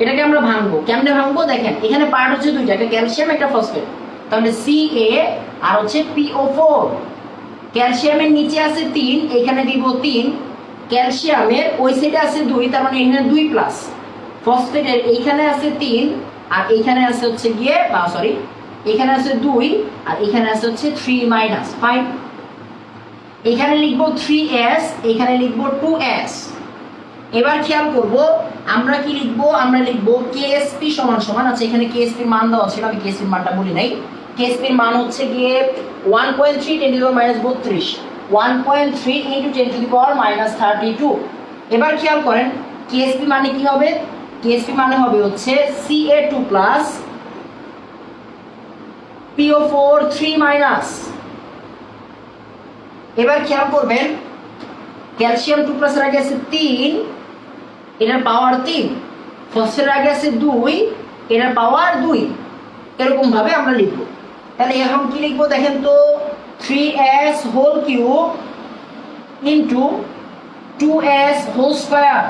এটাকে আমরা ভাঙবো। কেমনে ভাঙবো? দেখেন, এখানে পার্ট হচ্ছে দুইটা, একটা ক্যালসিয়াম, একটা ফসফেট। তাহলে Ca আর হচ্ছে PO4। ক্যালসিয়ামের নিচে আছে 3, এখানে দিব 3। ক্যালসিয়ামের ওই সাইডে আছে 2, তার মানে এখানে 2 প্লাস। ফসফেটের এইখানে আছে 3 আর এইখানে আছে হচ্ছে গিয়ে সরি, এখানে আছে 2 আর এখানে আছে হচ্ছে 3 মাইনাস। ফাইন, এখানে লিখবো 3s, এখানে লিখবো 2s। এবার খেয়াল করব আমরা কি লিখবো, আমরা লিখবো KSP সমান সমান। আচ্ছা, এখানে KSP এর মান দেওয়া ছিল, আমি KSP এর মানটা বলি নাই। KSP এর মান হচ্ছে গিয়ে 1.3 × 10⁻32, 1.3 × 10⁻32। এবার খেয়াল করেন, KSP মানে কি হবে? KSP মানে হবে হচ্ছে Ca2 প্লাস PO4 3 মাইনাস। এবার খেয়াল করবেন, ক্যালসিয়াম 2 প্লাসের আগে আছে 3, এটার পাওয়ার 3। ফসফেটের আগে আছে 2, এটার পাওয়ার 2। এরকম ভাবে আমরা লিখব। তাহলে এখন কি লিখবো দেখেন তো, 3s whole cube into 2s whole square.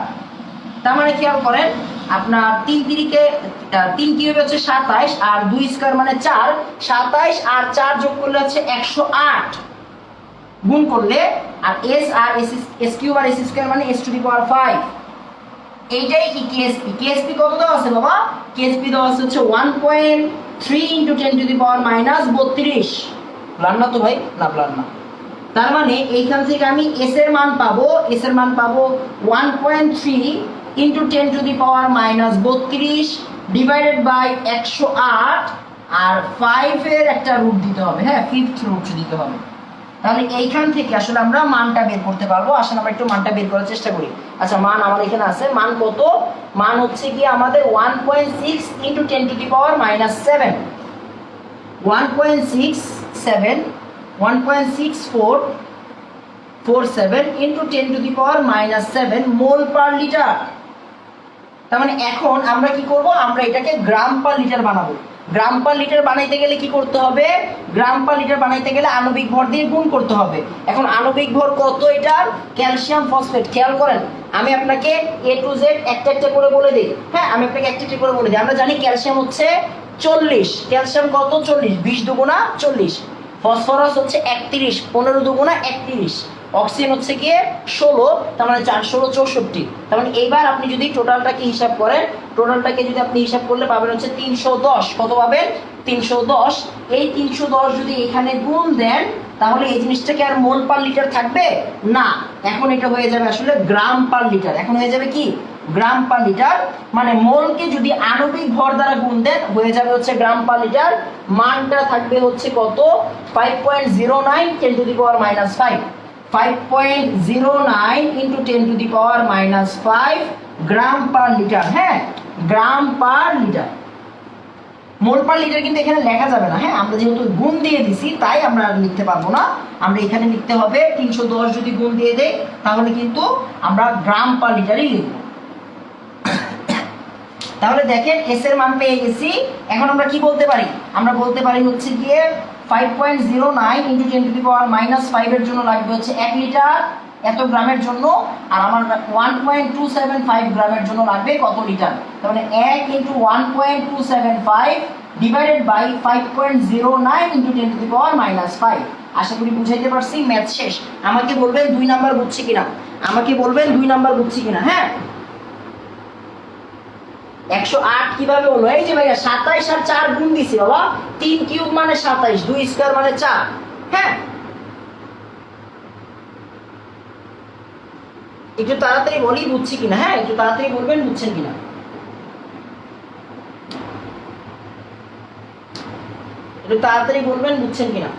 তার মানে খেয়াল করেন, আপনার 3 কিউব হচ্ছে 27 আর 2 স্কয়ার মানে 4। 27 আর 4 যোগ করলে হচ্ছে 108, গুণ করলে আর s আর s কিউব আর s স্কয়ার মানে s⁵। এইটাই কি KSP। KSP কত দেওয়া আছে বাবা? KSP দেওয়া আছে হচ্ছে 1.3 × 10⁻32। প্লান না তো ভাই? না, প্লান না। তার মানে এইখান থেকে আমি s এর মান পাবো, 1.3 × 10⁻32 ডিভাইডেড বাই 108 আর 5 এর একটা রুট দিতে হবে। হ্যাঁ, 5th রুট দিতে হবে। তাহলে এইখান থেকে আসলে আমরা মানটা বের করতে পারবো। আসলে আমরা একটু মানটা বের করার চেষ্টা করি। আচ্ছা, মান আমার এখানে আছে। মান কত? মান হচ্ছে কি আমাদের 1.6 × 10⁻7, 1.6447 × 10⁻7 মোল পার লিটার। তার মানে এখন আমরা কি করব, আমরা এটাকে গ্রাম পার লিটার বানাবো। গ্রাম পার লিটার বানাইতে গেলে কি করতে হবে? গ্রাম পার লিটার বানাইতে গেলে আণবিক ভর দিয়ে গুণ করতে হবে। এখন আণবিক ভর কত এটার? Calcium phosphate. খেয়াল করেন, আমি আপনাকে A to Z একটা একটা করে বলে দিই। হ্যাঁ, আমি আপনাকে একটা একটা করে বলে দিই। আমরা জানি ক্যালসিয়াম হচ্ছে 40। ক্যালসিয়াম কত? 40। 20 দুগুণা 40। ফসফরাস হচ্ছে 31, 15 দুগুণা 31। অক্সিজেন হচ্ছে গিয়ে 16, তার মানে 4 16 64। তার মানে এইবার আপনি যদি টোটালটাকে হিসাব করেন, টোটালটাকে যদি আপনি হিসাব করলে পাবেন হচ্ছে 310। কত পাবেন? 310। এই 310 যদি এখানে গুণ দেন, তাহলে এই জিনিসটা কি আর মোল পার লিটার থাকবে না। এখন এটা হয়ে যাবে আসলে গ্রাম পার লিটার। এখন হয়ে যাবে কি গ্রাম পার লিটার, মানে মোলকে যদি আণবিক ভর দ্বারা গুণ দেন হয়ে যাবে হচ্ছে গ্রাম পার লিটার। মানটা থাকবে হচ্ছে কত 5.09 10 to the power minus 5, 5.09 into 10 to the power minus 5 gram per litre. হ্যাঁ, গ্রাম পার লিটার। মোল পার লিটার কিন্তু এখানে লেখা যাবে না। হ্যাঁ, আমরা যেহেতু গুণ দিয়ে দিছি তাই আমরা আর লিখতে পারবো না। আমরা এখানে লিখতে হবে 310 যদি গুণ দিয়ে দেই তাহলে কিন্তু আমরা গ্রাম পার লিটারই লিখব। তাহলে দেখেন এস এর মান পেয়ে গেছি। এখন আমরা কি বলতে পারি? আমরা বলতে পারি হচ্ছে গিয়ে 5.09 into 10 to the power minus 5 এর জন্য লাগবে হচ্ছে 1 লিটার এত গ্রামের জন্য, আর আমার 1.275 গ্রামের জন্য লাগবে কত লিটার। তার মানে 1 into 1.275 divided by 5.09 into 10 to the power minus 5। আশা করি বুঝাইতে পারছি। ম্যাথ শেষ। আমাকে বলবেন 2 নাম্বার বুঝছি কিনা, আমাকে বলবেন 2 নাম্বার বুঝছি কিনা। হ্যাঁ, 108 কিভাবে হলো? এই যে ভাইয়া 27 আর 4 গুণ দিছি বাবা, 3 কিউব মানে 27, 2 স্কয়ার মানে 4। হ্যাঁ, একটু তাড়াতাড়ি বলি বুঝছি কিনা। হ্যাঁ, একটু তাড়াতাড়ি বলবেন বুঝছেন কিনা। একটু তাড়াতাড়ি বলবেন বুঝছেন কিনা।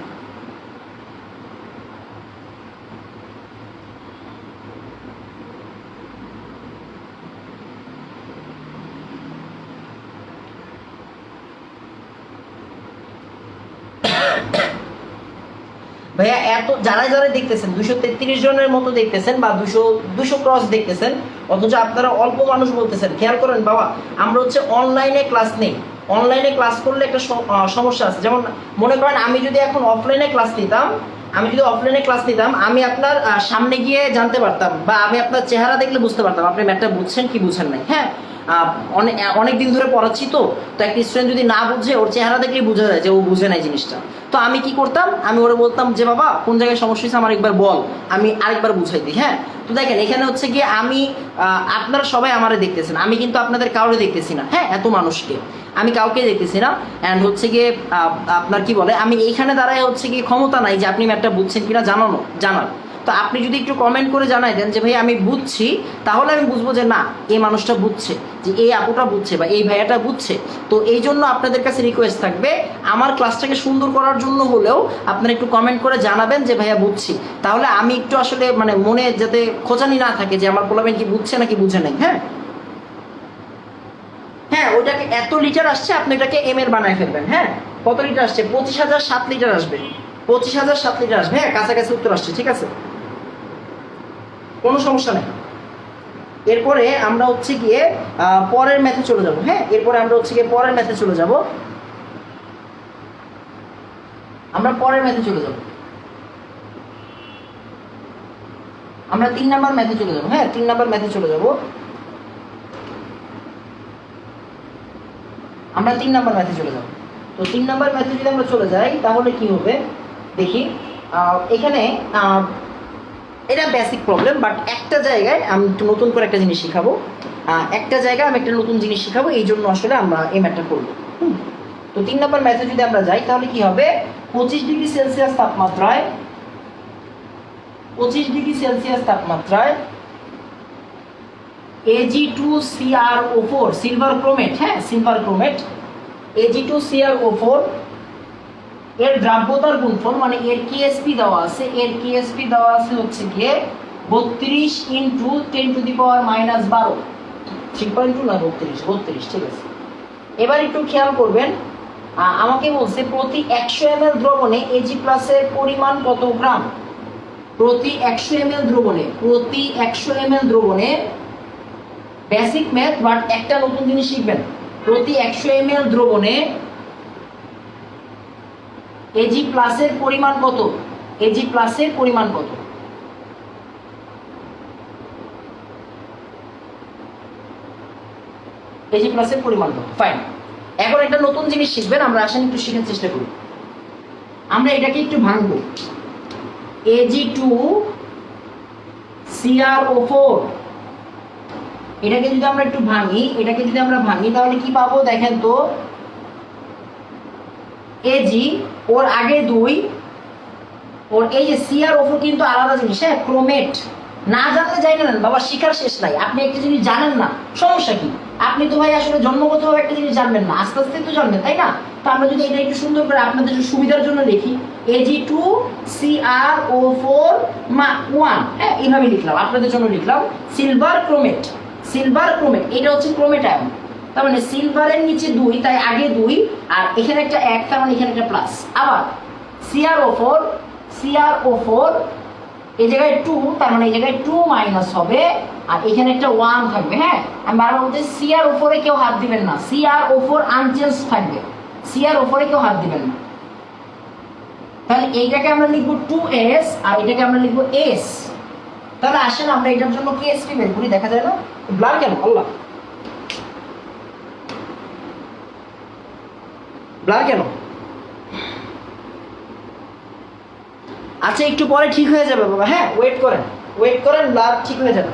ভাইয়া এত যারা যারা দেখতেছেন 233 জনের মতো দেখতেছেন বা 200 ক্রস দেখতেছেন, অথচ আপনারা অল্প মানুষ বলতেছেন। খেয়াল করেন বাবা, আমরা হচ্ছে অনলাইনে ক্লাস নেই। অনলাইনে ক্লাস করলে একটা সমস্যা আছে। যেমন মনে করেন আমি যদি এখন অফলাইনে ক্লাস নিতাম, আমি আপনার সামনে গিয়ে জানতে পারতাম বা আমি আপনার চেহারা দেখলে বুঝতে পারতাম আপনি ম্যাথটা বুঝছেন কি বুঝেন নাই। হ্যাঁ, অনেক দিন ধরে পড়াচ্ছি তো একটা স্টুডেন্ট যদি না বুঝে ওর চেহারা দেখলেই বোঝা যায় যে ও বুঝে নাই জিনিসটা। তো আমি কি করতাম, আমি ওরে বলতাম যে বাবা কোন জায়গায় সমস্যা হয়েছে আমার একবার বল, আমি আরেকবার বুঝাই দিই। হ্যাঁ, তো দেখেন এখানে হচ্ছে গিয়ে আমি আপনারা সবাই আমারে দেখতেছেন, আমি কিন্তু আপনাদের কাউরে দেখতেছি না। হ্যাঁ, এত মানুষকে আমি কাউকে দেখতেছি না। অ্যান্ড হচ্ছে গিয়ে আপনার কি বলে, আমি এইখানে দাঁড়ায় হচ্ছে গিয়ে ক্ষমতা নাই যে আপনি ম্যাথটা বুঝছেন কিনা জানার। তো আপনি যদি একটু কমেন্ট করে জানাই দেন যে ভাই আমি বুঝছি, তাহলে আমি বুঝবো যে না এই মানুষটা বুঝছে, যে এই আপুটা বুঝছে বা এই ভাইয়াটা বুঝছে। তো এই জন্য আপনাদের কাছে রিকোয়েস্ট থাকবে আমার ক্লাসটাকে সুন্দর করার জন্য হলেও আপনারা একটু কমেন্ট করে জানাবেন যে ভাইয়া বুঝছি, তাহলে আমি একটু আসলে মানে মনে যাতে খোঁচানি না থাকে যে আমার পোলাবেন কি বুঝছে নাকি বুঝে নাই। হ্যাঁ, হ্যাঁ, ওইটাকে এত লিটার আসছে আপনি এটাকে এম এর বানায় ফেলবেন। হ্যাঁ, কত লিটার আসছে? 25,007 লিটার আসবে, 25,007 লিটার আসবে। হ্যাঁ, কাছাকাছি উত্তর আসছে, ঠিক আছে, কোনো সমস্যা নেই। এরপরে আমরা হচ্ছে গিয়ে পরের ম্যাথে চলে যাব। হ্যাঁ, এরপরে আমরা হচ্ছে গিয়ে পরের ম্যাথে চলে যাব। আমরা 3 নাম্বার ম্যাথে চলে যাব। হ্যাঁ, 3 নাম্বার ম্যাথে চলে যাব। আমরা 3 নাম্বার ম্যাথে চলে যাব। তো 3 নাম্বার ম্যাথে যদি আমরা চলে যাই তাহলে কি হবে দেখি। এখানে এটা বেসিক প্রবলেম, বাট একটা জায়গায় আমি একটু নতুন করে একটা জিনিস শিখাবো। এই জন্য আসলে আমরা এই ম্যাথটা করবো। তো 3 নাম্বার ম্যাথে যদি আমরা যাই তাহলে কি হবে, 25 ডিগ্রি সেলসিয়াস তাপমাত্রায় Ag2CrO4 সিলভার ক্রোমেট, হ্যাঁ সিলভার ক্রোমেট, Ag2CrO4 এর দ্রাব্যতার গুণফল মানে এর কেএসপি দেওয়া আছে, হচ্ছে গিয়ে 32 into 10 to the power minus 12, 3.2 না 32, ঠিক আছে। এবার একটু খেয়াল করবেন, আমাকে বলছে প্রতি 100 ml দ্রবণে Ag প্লাসের পরিমাণ কত গ্রাম। প্রতি 100 ml দ্রবণে বেসিক ম্যাথ, বাট একটা নতুন জিনিস শিখবেন। প্রতি 100 ml দ্রবণে Ag প্লাসের পরিমাণ কত? Ag প্লাসের পরিমাণ কত? Ag প্লাসের পরিমাণ কত? ফাইন। এখন একটা নতুন জিনিস শিখবেন, আমরা আসেন একটু শেখার চেষ্টা করি। আমরা এটাকে একটু ভাঙবো। Ag2CrO4 এটাকে যদি আমরা একটু ভাঙি, তাহলে কি পাবো দেখেন তো। Ag ওর আগে 2, ওর এই যে CrO4 কিন্তু আলাদা জিনিস। হ্যাঁ, ক্রোমেট না জানলে যাই না বাবা, শিখার শেষ নাই। আপনি একটা জিনিস জানেন না, সমস্যা কি? আপনি তো ভাই আসলে জন্মগতভাবে একটা জিনিস জানবেন না, আস্তে আস্তে তো জানবেন, তাই না? তো আমরা যদি এটা একটু সুন্দর করে আপনাদের সুবিধার জন্য লিখি, Ag2CrO4 1, হ্যাঁ এইভাবে লিখলাম, আপনাদের জন্য লিখলাম সিলভার ক্রোমেট। সিলভার ক্রোমেট এটা হচ্ছে ক্রোমেট আয়ন, তার মানে সিলভারের নিচে 2, তাই আগে 2, আর এখানে একটা 1, তার মানে এখানে একটা প্লাস। আবার CrO4 এই জায়গায় 2, তার মানে এই জায়গায় 2 মাইনাস হবে, আর এখানে একটা 1 থাকবে। হ্যাঁ, আমি বারবার বলতে CrO4 এ কেউ হাত দিবেন না, CrO4 আনচেঞ্জ থাকবে, CrO4 এ কেউ হাত দিবেন না। তাহলে এইটাকে আমরা লিখবো 2s আর এটাকে আমরা লিখবো s। তাহলে আসেন আমরা এটার জন্য কেএসপি বের করি। দেখা যায় না ব্লার কেন? আল্লাহ, ব্লার কেন? আচ্ছা একটু পরে ঠিক হয়ে যাবে বাবা, হ্যাঁ ওয়েট করেন, ব্লার ঠিক হয়ে যাবে।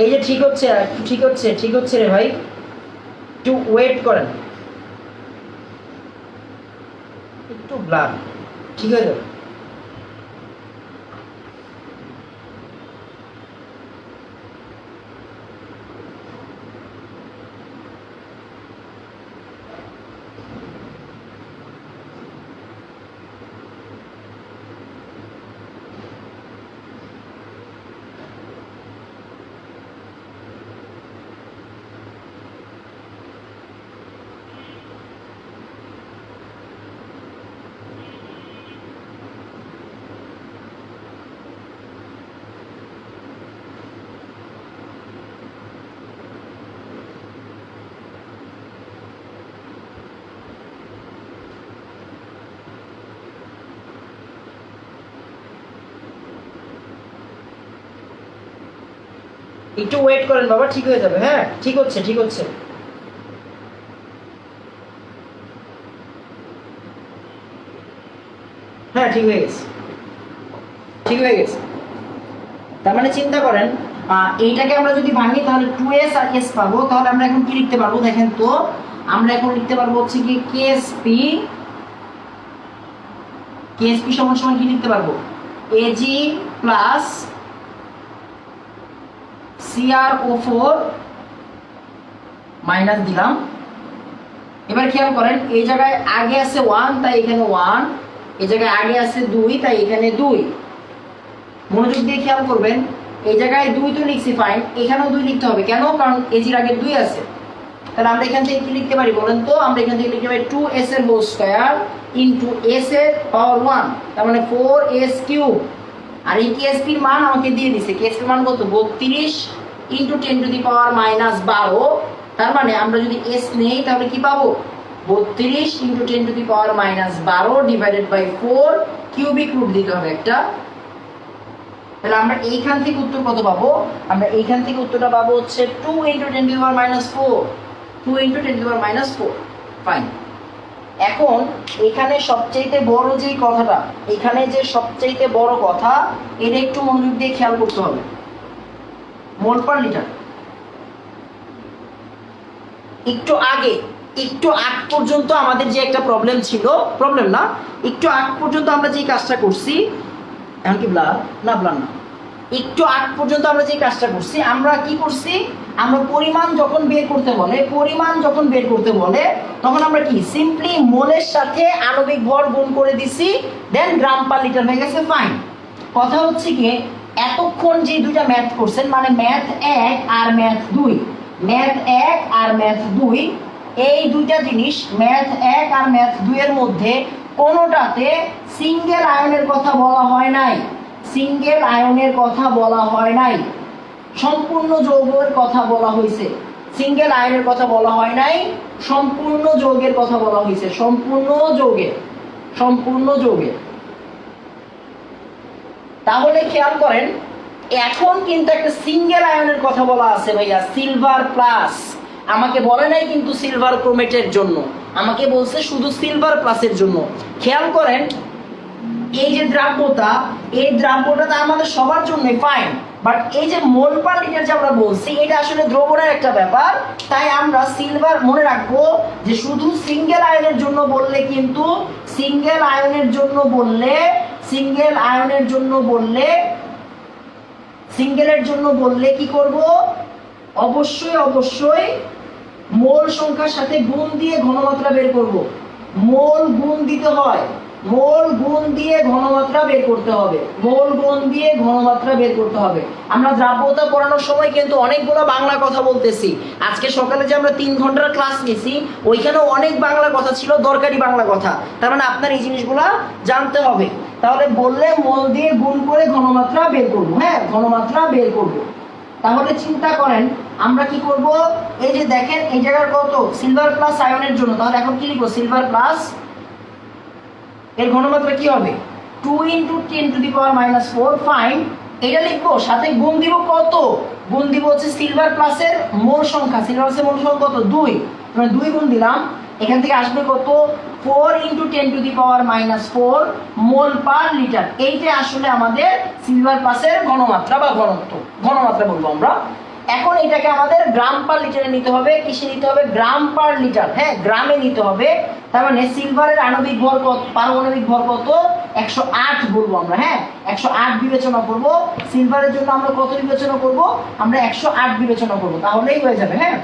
এই যে ঠিক হচ্ছে, ঠিক হচ্ছে রে ভাই, একটু ওয়েট করেন, একটু ব্লার ঠিক হয়ে যাবে। একটু ওয়েট করেন বাবা, ঠিক হয়ে যাবে। হ্যাঁ ঠিক হচ্ছে, হ্যাঁ ঠিক হয়ে গেছে। তার মানে চিন্তা করেন, এইটাকে আমরা যদি ভাঙি তাহলে 2s আর s পাবো। তাহলে আমরা এখন কি লিখতে পারবো দেখেন তো, আমরা এখন লিখতে পারবো হচ্ছে কি কেএসপি সমান সমান কি লিখতে পারবো, Ag প্লাস CrO4 মাইনাস দিলাম। এবার খেয়াল করেন, এই জায়গায় আগে আছে 1, তাই এখানে 1, এই জায়গায় আগে আছে 2, তাই এখানে 2। মনোযোগ দিয়ে খেয়াল করবেন, এই জায়গায় 2 তো লিখছি ফাইন, এখানেও 2 লিখতে হবে। কেন? কারণ এজির আগে 2 আছে। তাহলে আমরা এখান থেকে কি লিখতে পারি বলেন তো? আমরা এখান থেকে লিখতে পারি 2s এর হোল স্কয়ার ইনটু s এর পাওয়ার 1, তার মানে 4s কিউব। আর এই কেএসপি এর মান আমাকে দিয়ে দিছে, কেএসপি মান কত? 32 into 10 to the power minus 12। তার মানে আমরা যদি s নেই তাহলে কি পাবো? 32 into 10 to the power minus 12 divided by 4, cubic root দিতে হবে একটা। তাহলে আমরা এইখান থেকে উত্তর কত পাবো? আমরা এইখান থেকে উত্তরটা পাবো হচ্ছে 2 into 10 to the power minus 4, 2 into 10 to the power minus 4। Fine. এখন এখানে সবচেয়ে বড় যেই কথাটা, এখানে যে সবচেয়ে বড় কথা, এটা একটু মনোযোগ দিয়ে খেয়াল করতে হবে। মোল পার লিটার। একটু আগ পর্যন্ত আমাদের যে একটা প্রবলেম ছিল, প্রবলেম না, একটু আগ পর্যন্ত আমরা যে কাজটা করছি, এখন কি ব্লার না? একটু আগ পর্যন্ত আমরা যে কাজটা করছি, আমরা কি করছি? আমরা পরিমাণ যখন বের করতে বলে তখন আমরা কি সিম্পলি মোলের সাথে আণবিক ভর গুণ করে দিছি, দেন গ্রাম পার লিটার হয়ে গেছে। ফাইন। কথা হচ্ছে কি, এতক্ষণ যে দুইটা ম্যাথ করছেন, মানে ম্যাথ 1 আর ম্যাথ 2, এই দুইটা জিনিস ম্যাথ 1 আর ম্যাথ 2 এর মধ্যে কোনোটাতে সিঙ্গেল আয়নের কথা বলা হয় নাই, সম্পূর্ণ যৌগের কথা বলা হয়েছে। সিঙ্গেল আয়নের কথা বলা হয় নাই, সম্পূর্ণ যৌগের কথা বলা হয়েছে। সম্পূর্ণ যৌগের। তাহলে খেয়াল করেন এখন কিন্তু একটা সিঙ্গেল আয়নের কথা বলা আছে ভাইয়া, সিলভার প্লাস। আমাকে বলে নাই কিন্তু সিলভার ক্রোমেটের জন্য, আমাকে বলছে শুধু সিলভার প্লাসের জন্য। খেয়াল করেন এই যে দ্রাব্যতা, এই দ্রাব্যটা আমাদের সবার জন্যই ফাইন, বাট এই যে মোল পার লিটার যে আমরা বলছি এটা আসলে দ্রবণের একটা ব্যাপার। তাই আমরা সিলভার মনে রাখবো যে শুধু সিঙ্গেল আয়নের জন্য বললে কিন্তু সিঙ্গেল আয়নের জন্য বললে সিঙ্গেলের জন্য বললে কি করব, অবশ্যই মোল সংখ্যার সাথে গুণ দিয়ে ঘনমাত্রা বের করব। মোল গুণ দিতে হয়, মোল গুণ দিয়ে ঘনমাত্রা বের করতে হবে, মোল গুণ দিয়ে ঘনমাত্রা বের করতে হবে। আমরা দ্রাব্যতা পড়ানোর সময় কিন্তু অনেকগুলো বাংলা কথা বলতেছি। আজকে সকালে যে আমরা 3 ঘন্টার ক্লাস নিয়েছি ওইখানেও অনেক বাংলা কথা ছিল, দরকারি বাংলা কথা। তার মানে আপনার এই জিনিসগুলা জানতে হবে। তাহলে বললে মোল দিয়ে গুণ করে ঘনমাত্রা বের করব, হ্যাঁ ঘনমাত্রা বের করব। তাহলে চিন্তা করেন আমরা কি করব, এই যে দেখেন এই জায়গার কত সিলভার প্লাস আয়নের জন্য, তাহলে এখন কি লিখবো, সিলভার প্লাস এর ঘনমাত্রা কি হবে 2 × 10⁻⁻⁴ ফাইন, এটা লিখবো। সাথে গুণ দিব কত, গুণ দিব হচ্ছে সিলভার প্লাসের মোল সংখ্যা, সিলভার প্লাসের মোল সংখ্যা কত 2, মানে 2 গুণ দিলাম। এখান থেকে আসবে কত 4 × 10⁻⁻⁴ মোল পার লিটার। এইটা আসলে আমাদের সিলভার প্লাসের ঘনমাত্রা বা ঘনমাত্রা বলবো আমরা। এখন এটাকে আমাদের গ্রাম পার লিটারে নিতে হবে। কিসে নিতে হবে, গ্রাম পার লিটার, হ্যাঁ গ্রামে নিতে হবে। তার মানে সিলভারের আণবিক ভর কত, পারমাণবিক ভর কত 108 বলবো আমরা, হ্যাঁ 108 বিবেচনা করব। সিলভারের জন্য আমরা কত বিবেচনা করব, আমরা 108 বিবেচনা করব, তাহলেই হয়ে যাবে। হ্যাঁ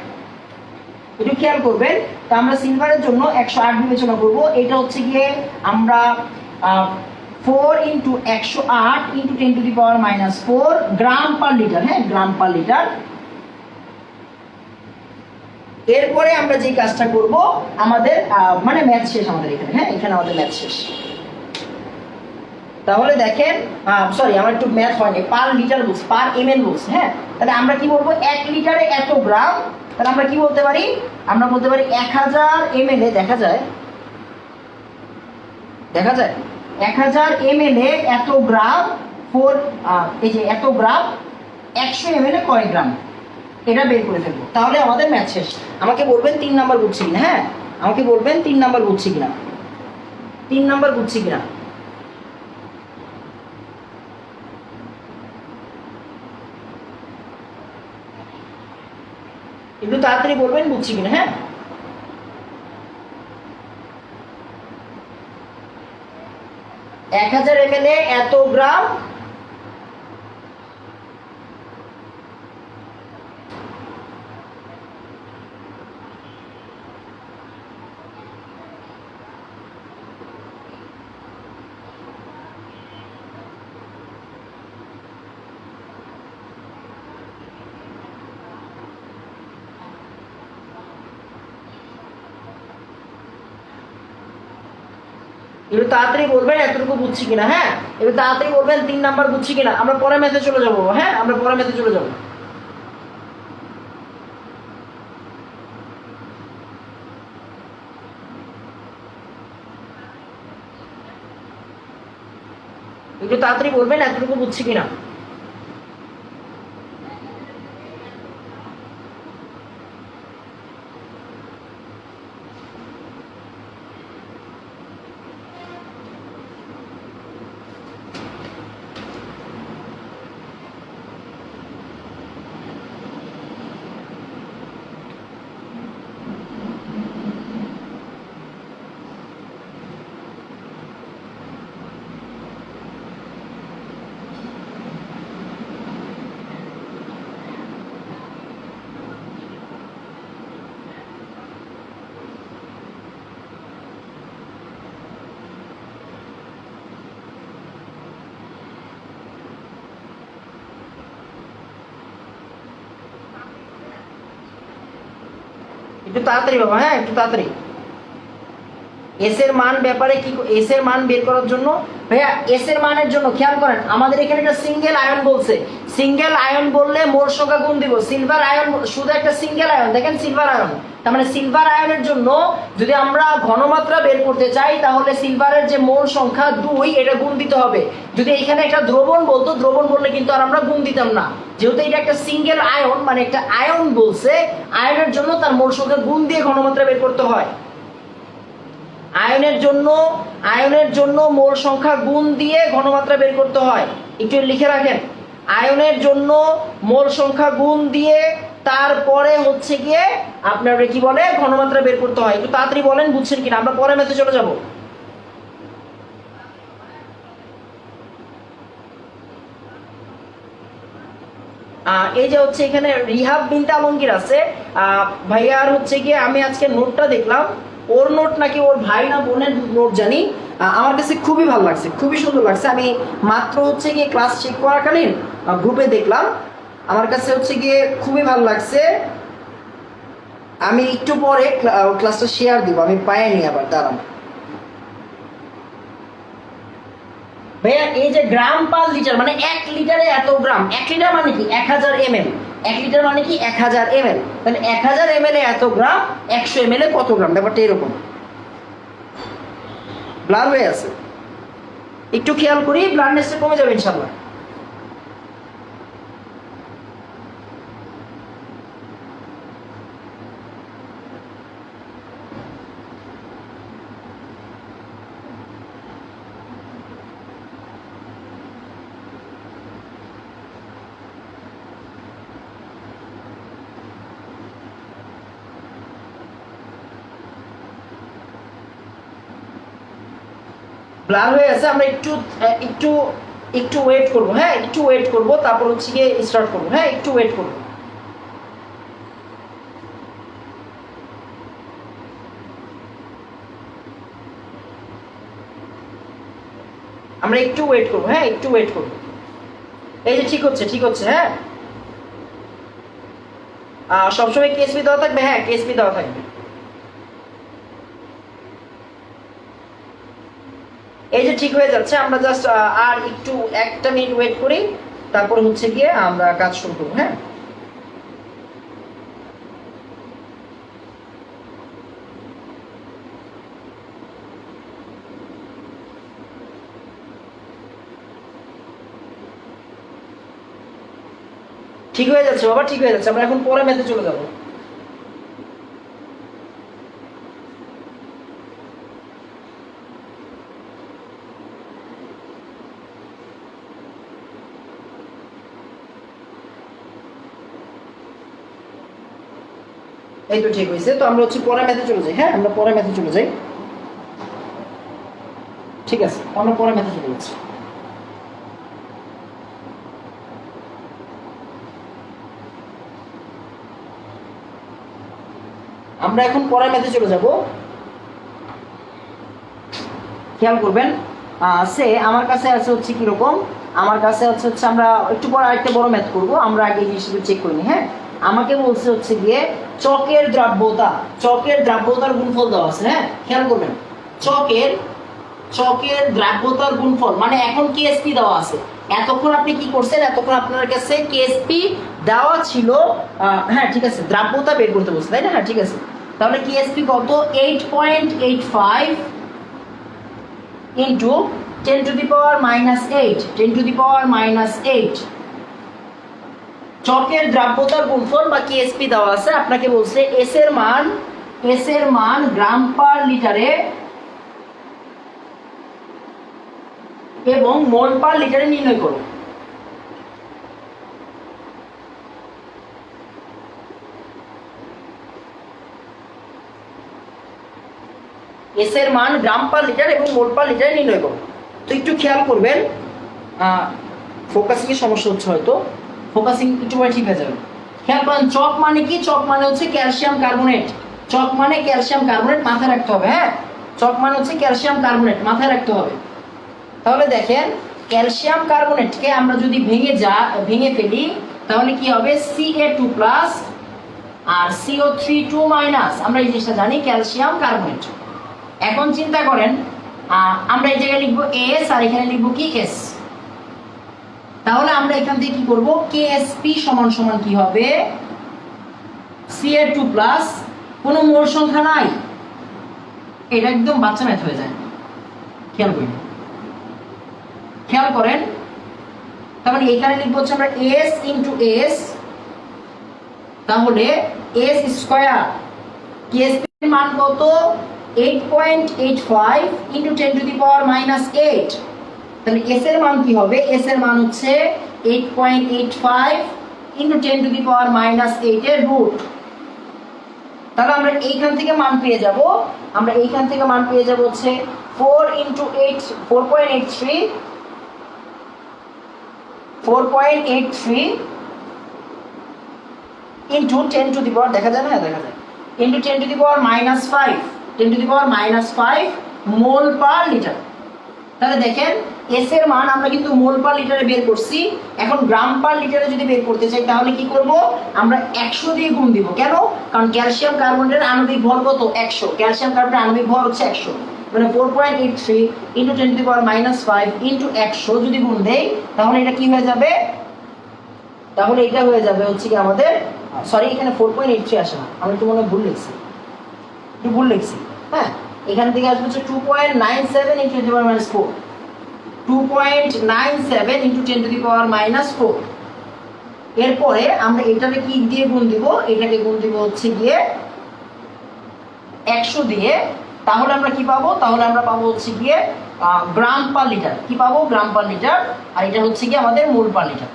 একটু খেয়াল করবেন, তো আমরা সিলভারের জন্য 108 বিবেচনা করব। এটা হচ্ছে গিয়ে আমরা 4 × 108 × 10⁻⁻⁴ গ্রাম পার লিটার, হ্যাঁ গ্রাম পার লিটার। এরপরে আমরা যে কাজটা করব আমাদের মানে ম্যাথ শেষ আমাদের এখানে, হ্যাঁ এখানে আমাদের ম্যাথ শেষ। তাহলে দেখেন সরি আমার একটু ম্যাথ হয়নি, পার লিটার বলছি, পার ml বলছি, হ্যাঁ তাহলে আমরা কি বলবো 1 লিটারে এত গ্রাম। তাহলে আমরা কি বলতে পারি, আমরা বলতে পারি 1000 ml এ দেখা যায় 1000 ml এ এত গ্রাম 4 এই যে এত গ্রাম 100 ml এ কয় গ্রাম, এটা বের করে ফেলবো। তাহলে আমাদের ম্যাথ শেষ। আমাকে বলবেন 3 নাম্বার বুঝছি কিনা, হ্যাঁ আমাকে বলবেন 3 নাম্বার বুঝছি কিনা, 3 নাম্বার বুঝছি কিনা। একটু তাড়াতাড়ি বলবেন বুঝছি কিনা, হ্যাঁ 1000 ml এ এত গ্রাম একটু তাড়াতাড়ি বলবেন এতটুকু বুঝছি কিনা, হ্যাঁ একটু তাড়াতাড়ি বলবেন 3 নাম্বার বুঝছি কিনা। আমরা পরে ম্যাথে চলে যাবো, হ্যাঁ আমরা পরে ম্যাথে চলে যাবো। একটু তাড়াতাড়ি বলবেন এতটুকু বুঝছি কিনা। একটু তাড়াতাড়ি বাবা, হ্যাঁ একটু তাড়াতাড়ি। এস এর মান ব্যাপারে কি, এস এর মান বের করার জন্য ভাইয়া এস এর মানের জন্য খেয়াল করেন আমাদের এখানে একটা সিঙ্গেল আয়ন বলছে, সিঙ্গেল আয়ন বললে মোল সংখ্যা গুণ দিব। সিলভার আয়ন শুধু একটা সিঙ্গেল আয়ন, দেখেন সিলভার আয়ন, তার মানে সিলভার আয়নের জন্য যদি আমরা ঘনমাত্রা বের করতে চাই তাহলে সিলভারের যে মোল সংখ্যা 2 এটা গুণ দিতে হবে। যদি এখানে একটা দ্রবণ বলতো, দ্রবণ বললে কিন্তু আর আমরা গুণ দিতাম না, যেহেতু এটা একটা সিঙ্গেল আয়ন মানে একটা আয়ন বলছে, আয়নের জন্য তার মোল সংখ্যা গুণ দিয়ে ঘনমাত্রা বের করতে হয়। আয়নের জন্য মোল সংখ্যা গুণ দিয়ে ঘনমাত্রা বের করতে হয়, একটু লিখে রাখেন। আয়নের জন্য মোল সংখ্যা গুণ দিয়ে তারপরে হচ্ছে গিয়ে আপনার কি বলে ঘনমাত্রা বের করতে হয়। একটু তাড়াতাড়ি বলেন বুঝছেন কিনা, আমরা পরে ম্যাথে চলে যাব। এই যে হচ্ছে এখানে রিহাব বিনতে আলমগীর আছে ভাইয়ার হচ্ছে গিয়ে আমি আজকে নোটটা দেখলাম, ওর নোট নাকি ওর ভাই না বোনের নোট জানি, আমার কাছে খুবই ভালো লাগছে, খুবই সুন্দর লাগছে। আমি মাত্র হচ্ছে গিয়ে ক্লাস চেক করাকালীন গ্রুপে দেখলাম, আমার কাছে হচ্ছে গিয়ে খুবই ভালো লাগছে। আমি একটু পরে ক্লাসটা শেয়ার দিব, আমি পাইনি আবার দাঁড়ান ভাইয়া। এই যে গ্রাম পার লিটার মানে 1 লিটারে এত গ্রাম, 1 লিটার মানে কি 1000 ml, 1 লিটার মানে কি 1000 ml, তাহলে 1000 ml এ এত গ্রাম, 100 ml এ কত গ্রাম, ব্যাপারটা এরকম। ব্লার হয়ে আছে, একটু খেয়াল করি, ব্লারনেসটা কমে যাবে ইনশাআল্লাহ। ব্লার হয়ে আছে, আমরা একটু একটু একটু ওয়েট করব, হ্যাঁ একটু ওয়েট করব, তারপর হচ্ছে গিয়ে স্টার্ট করব, হ্যাঁ একটু ওয়েট করব। আমরা একটু ওয়েট করব, হ্যাঁ একটু ওয়েট করব। এই যে ঠিক হচ্ছে, ঠিক হচ্ছে, হ্যাঁ সবসময় কেএসপি দেওয়া থাকবে, হ্যাঁ কেএসপি দেওয়া থাকবে। এই যে ঠিক হয়ে যাচ্ছে, আমরা জাস্ট আর একটু 1 মিনিট ওয়েট করি, তারপর হচ্ছে গিয়ে আমরা কাজ শুরু করব, হ্যাঁ। ঠিক হয়ে যাচ্ছে বাবা, ঠিক হয়ে যাচ্ছে, আমরা এখন পরে ম্যাথে চলে যাব। এই তো ঠিক হয়েছে, তো আমরা হচ্ছে পরে ম্যাথে চলে যাই, হ্যাঁ আমরা পরে ম্যাথে চলে যাই, ঠিক আছে আমরা পরে ম্যাথে চলে যাচ্ছি। আমরা এখন পরে ম্যাথে চলে যাব, খেয়াল করবেন। সে আমার কাছে আছে হচ্ছে কিরকম, আমার কাছে হচ্ছে আমরা একটু পরে আরেকটা বড় ম্যাথ করব, আমরা আগে এই জিনিসটা চেক করে নিই, হ্যাঁ। আমাকে বলছে হচ্ছে গিয়ে চকের দ্রাব্যতা, চকের দ্রাব্যতার গুণফল দেওয়া আছে, হ্যাঁ খেয়াল করবেন। চকের দ্রাব্যতার গুণফল মানে এখন কেএসপি দেওয়া আছে, এতক্ষণ আপনি কি করছেন, এতক্ষণ আপনার কাছে কেএসপি দেওয়া ছিল, হ্যাঁ ঠিক আছে, দ্রাব্যতা বের করতে বলছে তাই না, হ্যাঁ ঠিক আছে। তাহলে কেএসপি কত 8.85 into 10 to the power -8, 10 to the power -8 চকের দ্রাব্যতার গুণফল বা কেএসপি দেওয়া আছে। আপনাকে বলছে এস এর মান গ্রাম পার লিটারে এবং মোল পার লিটারে নির্ণয় করো। এস এর মান গ্রাম পার লিটার এবং মোল পার লিটারে নির্ণয় করো। তো একটু খেয়াল করবেন, ফোকাসিং এর সমস্যা হচ্ছে, হয়তো ফোকাসিং একটু পরে ঠিক হয়ে যাবে। খেয়াল করেন চক মানে কি, চক মানে হচ্ছে ক্যালসিয়াম কার্বনেট, চক মানে ক্যালসিয়াম কার্বনেট মাথায় রাখতে হবে, হ্যাঁ চক মানে হচ্ছে ক্যালসিয়াম কার্বনেট মাথায় রাখতে হবে। তাহলে দেখেন ক্যালসিয়াম কার্বনেটকে আমরা যদি ভেঙে ফেলি তাহলে কি হবে Ca2+ আর CO3 2-, আমরা এই জিনিসটা জানি ক্যালসিয়াম কার্বনেট। এখন চিন্তা করেন আমরা এই জায়গায় লিখবো এস আর এখানে লিখবো কি এস। তাহলে আমরা এখান থেকে কি করব, কেএসপি সমান সমান কি হবে, Cl2 প্লাস কোনো মোল সংখ্যা নাই, এটা একদম বাচ্চা ম্যাথ হয়ে যায়। খেয়াল করেন, তার মানে এখানে লিখবো হচ্ছে আমরা এস ইন্টু এস, তাহলে এস স্কয়ার কেএসপি এর মান কত 8.85 ইন্টু 10 টু দি পাওয়ার -8। তাহলে এস এর মান কি হবে, এস এর মান হচ্ছে 8.85 ইন্টু 10 টু দি পাওয়ার -8 এর রুট। তাহলে আমরা এইখান থেকে মান পেয়ে যাব, হচ্ছে 4 ইন্টু 8 4.83 ইন্টু 10 টু দি পাওয়ার দেখা যায় into 10 to the power -5 10 to the power -5 mole per litre. তাহলে দেখেন এস এর মান আমরা কিন্তু মোল পার লিটারে বের করছি, এখন গ্রাম পার লিটারে যদি বের করতে চাই তাহলে কি করব, আমরা 100 দিয়ে গুণ দিব। কেন, কারণ ক্যালসিয়াম কার্বনেটের আণবিক ভর কত 100, ক্যালসিয়াম কার্বনের আণবিক ভর হচ্ছে 100, মানে 4.83 into 10 to the power -5 into 100 যদি গুণ দেই তাহলে এটা কি হয়ে যাবে, তাহলে এটা হয়ে যাবে হচ্ছে কি আমাদের, সরি এখানে 4.83 আসে না, আমি একটু মনে হয় ভুল লিখছি, হ্যাঁ এখান থেকে আসবে হচ্ছে 2.97 into 10 to the power -4, 2.97 into 10 to the power -4। এরপরে আমরা এটাকে কি দিয়ে গুণ দিব, এটাকে গুণ দিব হচ্ছে গিয়ে 100 দিয়ে, তাহলে আমরা কি পাবো, তাহলে আমরা পাবো হচ্ছে গিয়ে গ্রাম পার লিটার, কি পাবো গ্রাম পার লিটার, আর এটা হচ্ছে গিয়ে আমাদের মোল পার লিটার।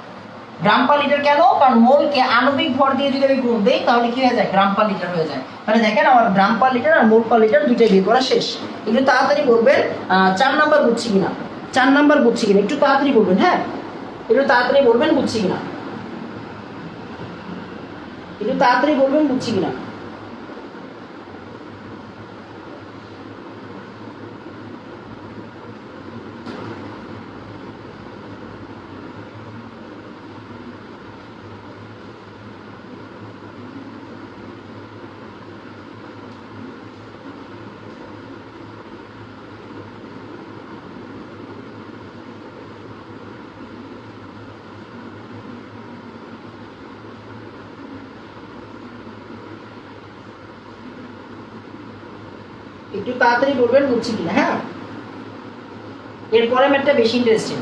গ্রাম পার লিটার কেন, কারণ মোলকে আণবিক ভর দিয়ে যদি আমি গুণ দেই তাহলে কি হয়ে যায়, গ্রাম পার লিটার হয়ে যায়। তাহলে দেখেন আমার গ্রাম পার লিটার আর মোল পার লিটার দুইটাই বের করা শেষ। একটু তাড়াতাড়ি করবেন, 4 নাম্বার বুঝছি কিনা, একটু তাড়াতাড়ি করবেন, হ্যাঁ একটু তাড়াতাড়ি বলবেন বুঝছি কিনা, একটু তাড়াতাড়ি বলবেন বুঝছি কিনা, হ্যাঁ এরপরে ম্যাথটা বেশি ইন্টারেস্টিং,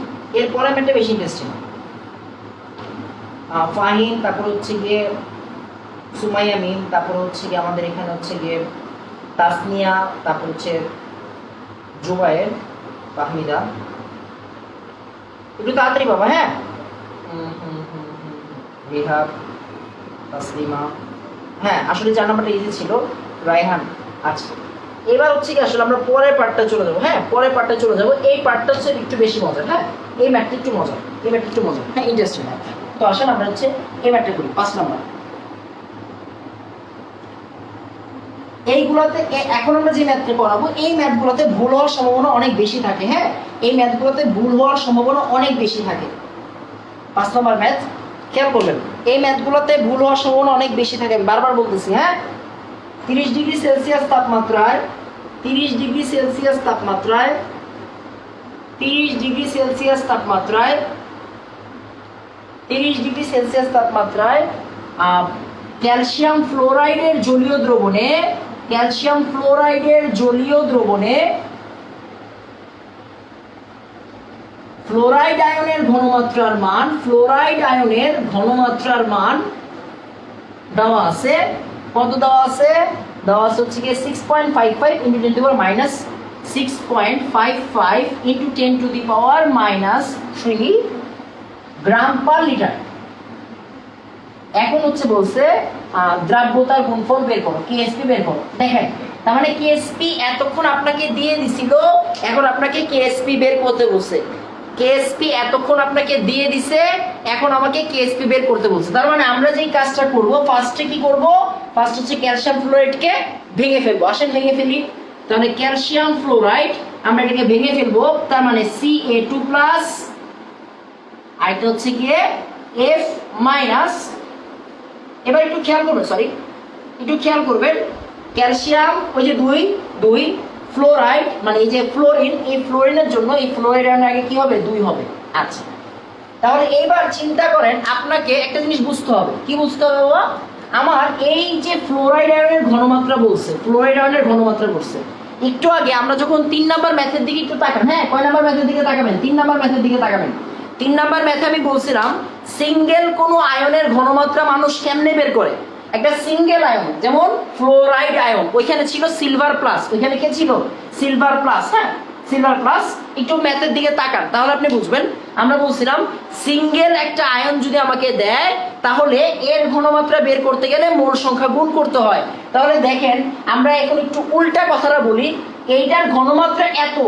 ফাহিম, তারপর হচ্ছে গিয়ে সুমাইয়া মিম, তারপর হচ্ছে গিয়ে আমাদের এখানে হচ্ছে গিয়ে তাসনিয়া, তারপর হচ্ছে জুবায়ের, ফাহমিদা, একটু তাড়াতাড়ি বাবা, হ্যাঁ রিহাব, তাসলিমা, হ্যাঁ আসলে 4 নাম্বারটা ইজি ছিল, রায়হান। আচ্ছা এবার হচ্ছে কি আসলে আমরা পরের পার্টটা চলে যাবো, হ্যাঁ এই পার্টটা হচ্ছে একটু বেশি মজার, হ্যাঁ এই ম্যাথটা একটু মজার, হ্যাঁ ইন্টারেস্টিং। তো আসেন আমরা হচ্ছে এই ম্যাথটা করি 5 নাম্বার। এইগুলোতে এখন আমরা যে ম্যাথটা পড়াবো এই ম্যাথগুলোতে ভুল হওয়ার সম্ভাবনা অনেক বেশি থাকে, হ্যাঁ এই ম্যাথগুলোতে ভুল হওয়ার সম্ভাবনা অনেক বেশি থাকে। 5 নাম্বার ম্যাথ খেয়াল করবেন, এই ম্যাথগুলোতে ভুল হওয়ার সম্ভাবনা অনেক বেশি থাকে, আমি বারবার বলতেছি, হ্যাঁ 30 ডিগ্রি সেলসিয়াস তাপমাত্রায় 30 ডিগ্রি সেলসিয়াস তাপমাত্রায় ক্যালসিয়াম ফ্লোরাইডের জলীয় দ্রবণে ফ্লোরাইড আয়নের ঘনমাত্রার মান দেওয়া আছে, কত দেওয়া আছে হচ্ছে কি 6.55 into 10 to the power -6.55 into 10 to the power -3 gram per litre. এখন হচ্ছে বলছে দ্রাব্যতার গুণফল বের করো, কেএসপি বের করো। দেখেন তার মানে কেএসপি এতক্ষণ আপনাকে দিয়ে দিছিল, এখন আপনাকে কেএসপি বের করতে বলছে, এতক্ষণ আপনাকে দিয়ে দিছে, এখন আমাকে কেএসপি বের করতে বলছে। তার মানে আমরা যেই কাজটা করব, ফার্স্টে কি করব, ফার্স্ট হচ্ছে ক্যালসিয়াম ফ্লোরাইডকে ভেঙে ফেলবো। আসেন ভেঙে ফেলি। তাহলে ক্যালসিয়াম ফ্লোরাইড আমরা এটাকে ভেঙে ফেলবো, তার মানে Ca2+, আর এটা হচ্ছে গিয়ে F-। এবার একটু খেয়াল করবেন, ক্যালসিয়াম ওই যে 2 ফ্লোরাইড মানে এই যে ফ্লোরিন, এই ফ্লোরিনের জন্য এই ফ্লোরাইড আয়নের আগে কি হবে 2 হবে। আচ্ছা, তাহলে এইবার চিন্তা করেন, আপনাকে একটা জিনিস বুঝতে হবে। কি বুঝতে হবে বাবা? আমার এই যে ফ্লোরাইড আয়নের ঘনমাত্রা বলছে, ফ্লোরাইড আয়নের ঘনমাত্রা বলছে একটু আগে আমরা যখন 3 নাম্বার ম্যাথের দিকে একটু তাকান, হ্যাঁ কয় নাম্বার ম্যাথের দিকে তাকাবেন? 3 নাম্বার ম্যাথের দিকে তাকাবেন। 3 নাম্বার ম্যাথে আমি বলছিলাম সিঙ্গেল কোনো আয়নের ঘনমাত্রা মানুষ কেমনে বের করে। একটা সিঙ্গেল আয়ন যেমন ফ্লোরাইড আয়ন, ওইখানে ছিল সিলভার প্লাস, ওইখানে কে ছিল? Silver plus. হ্যাঁ, সিলভার প্লাস। একটু ম্যাথের দিকে তাকান, তাহলে আপনি বুঝবেন। আমরা বলছিলাম সিঙ্গেল একটা আয়ন যদি আমাকে দেয়, তাহলে এর ঘনমাত্রা বের করতে গেলে মোল সংখ্যা গুণ করতে হয়। তাহলে দেখেন, আমরা এখন একটু উল্টা কথাটা বলি। এইটার ঘনমাত্রা এত,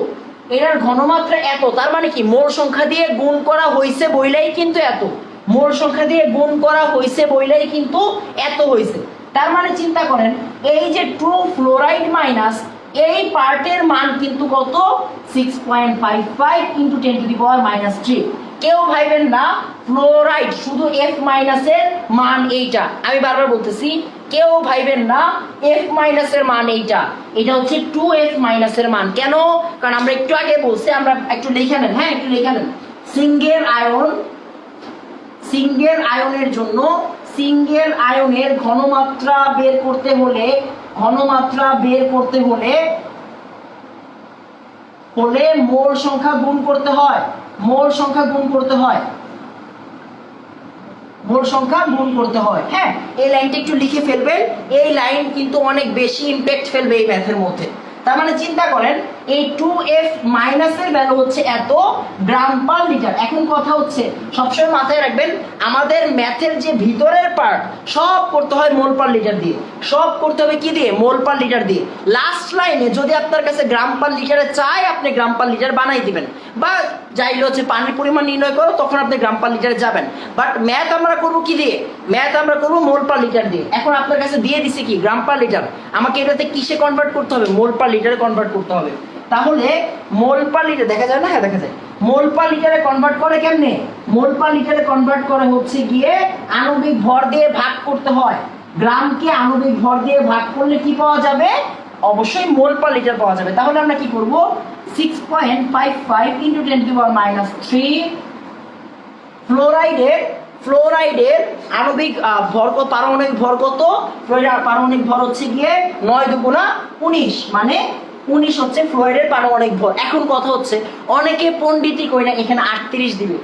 এটার ঘনমাত্রা এত, তার মানে কি মোল সংখ্যা দিয়ে গুণ করা হয়েছে বইলেই কিন্তু এত, মোল সংখ্যা দিয়ে গুণ করা হয়েছে বইলেই কিন্তু এত হয়েছে। তার মানে চিন্তা করেন, এই যে 2 ফ্লোরাইড মাইনাস এই পার্টের মান কিন্তু কত? 6.55 ইন্টু 10 টু দি পাওয়ার -3। কেউ ভাইবেন না ফ্লোরাইড শুধু F মাইনাসের মান এইটা, আমি বারবার বলতেছি, কেউ ভাইবেন না F মাইনাসের মান এইটা, এটা হচ্ছে 2F মাইনাসের মান। কেন? কারণ আমরা একটু আগে বলছি, আমরা একটু লিখে নেন, হ্যাঁ একটু লিখে নেন। সিঙ্গেল আয়নের জন্য সিঙ্গেল আয়নের ঘনমাত্রা বের করতে হলে মোল সংখ্যা গুণ করতে হয়, মোল সংখ্যা গুণ করতে হয়। হ্যাঁ, এই লাইনটা একটু লিখে ফেলবেন, এই লাইন কিন্তু অনেক বেশি ইমপ্যাক্ট ফেলবে এই ম্যাথের মধ্যে। তার মানে চিন্তা করেন, এই 2F মাইনাসের ভ্যালু হচ্ছে এত গ্রাম পার লিটার। এখন কথা হচ্ছে, সবসময় মাথায় রাখবেন, আমাদের ম্যাথের যে ভিতরের পার্ট সব করতে হয় মোল পার লিটার দিয়ে, সব করতে হবে কি দিয়ে? মোল পার লিটার দিয়ে। লাস্ট লাইনে যদি আপনার কাছে গ্রাম পার লিটারে চাই, আপনি গ্রাম পার লিটার বানাই দিবেন, বা যাইলে হচ্ছে পানির পরিমাণ নির্ণয় করো, তখন আপনি গ্রাম পার লিটারে যাবেন। বাট ম্যাথ আমরা করবো কি দিয়ে? ম্যাথ আমরা করবো মোল পার লিটার দিয়ে। এখন আপনার কাছে দিয়ে দিছি কি? গ্রাম পার লিটার। আমাকে এটাতে কিসে কনভার্ট করতে হবে? মোল পার লিটারে কনভার্ট করতে হবে। তাহলে মোল পার লিটার দেখা যায় না? হ্যাঁ দেখা যায়। মোল পার লিটারে কনভার্ট করে কেমনে? মোল পার লিটারে কনভার্ট করে হচ্ছে গিয়ে আণবিক ভর দিয়ে ভাগ করতে হয়। গ্রামকে আণবিক ভর দিয়ে ভাগ করলে কি পাওয়া যাবে? অবশ্যই মোল পার লিটার পাওয়া যাবে। তাহলে আমরা কি করব? 6.55 ইন্টু 10 টু দি পাওয়ার -3। ফ্লোরাইডের আণবিক ভর কত? পারমাণবিক ভর কত? ফ্লোরাইডের পারমাণবিক ভর হচ্ছে গিয়ে 9 দুগুণা 19, মানে 19 হচ্ছে ফ্লোরাইডের পারমাণবিক ভর। এখন কথা হচ্ছে, অনেকে পণ্ডিতই কই না এখানে 38 দিবে,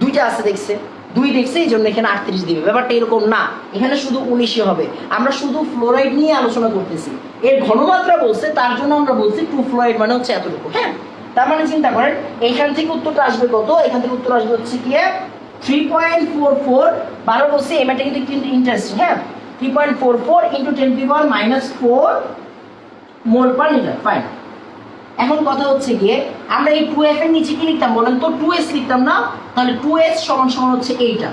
দুইটা আছে দেখছে, 2 দেখছে, এই জন্য এখানে 38 দিবে। ব্যাপারটা এরকম না, এখানে শুধু 19ই হবে। আমরা শুধু ফ্লোরাইড নিয়ে আলোচনা করতেছি, এর ঘনমাত্রা বলছে, তার জন্য আমরা বলছি 2 ফ্লোরাইড মানে হচ্ছে এতটুকু। হ্যাঁ, তার মানে চিন্তা করেন, এইখান থেকে উত্তরটা আসবে কত? এখান থেকে উত্তর আসবে হচ্ছে গিয়ে 3.44। বারো বলছি, এই ম্যাথটা কিন্তু ইন্টারেস্টিং। হ্যাঁ, 3.44 into 10 to the power -4 mole per litre. Fine. এখন কথা হচ্ছে গিয়ে, আমরা এই 2F এর নিচে কি লিখতাম বলেন তো? 2S লিখতাম না? তাহলে 2S সমান হচ্ছে এইটা।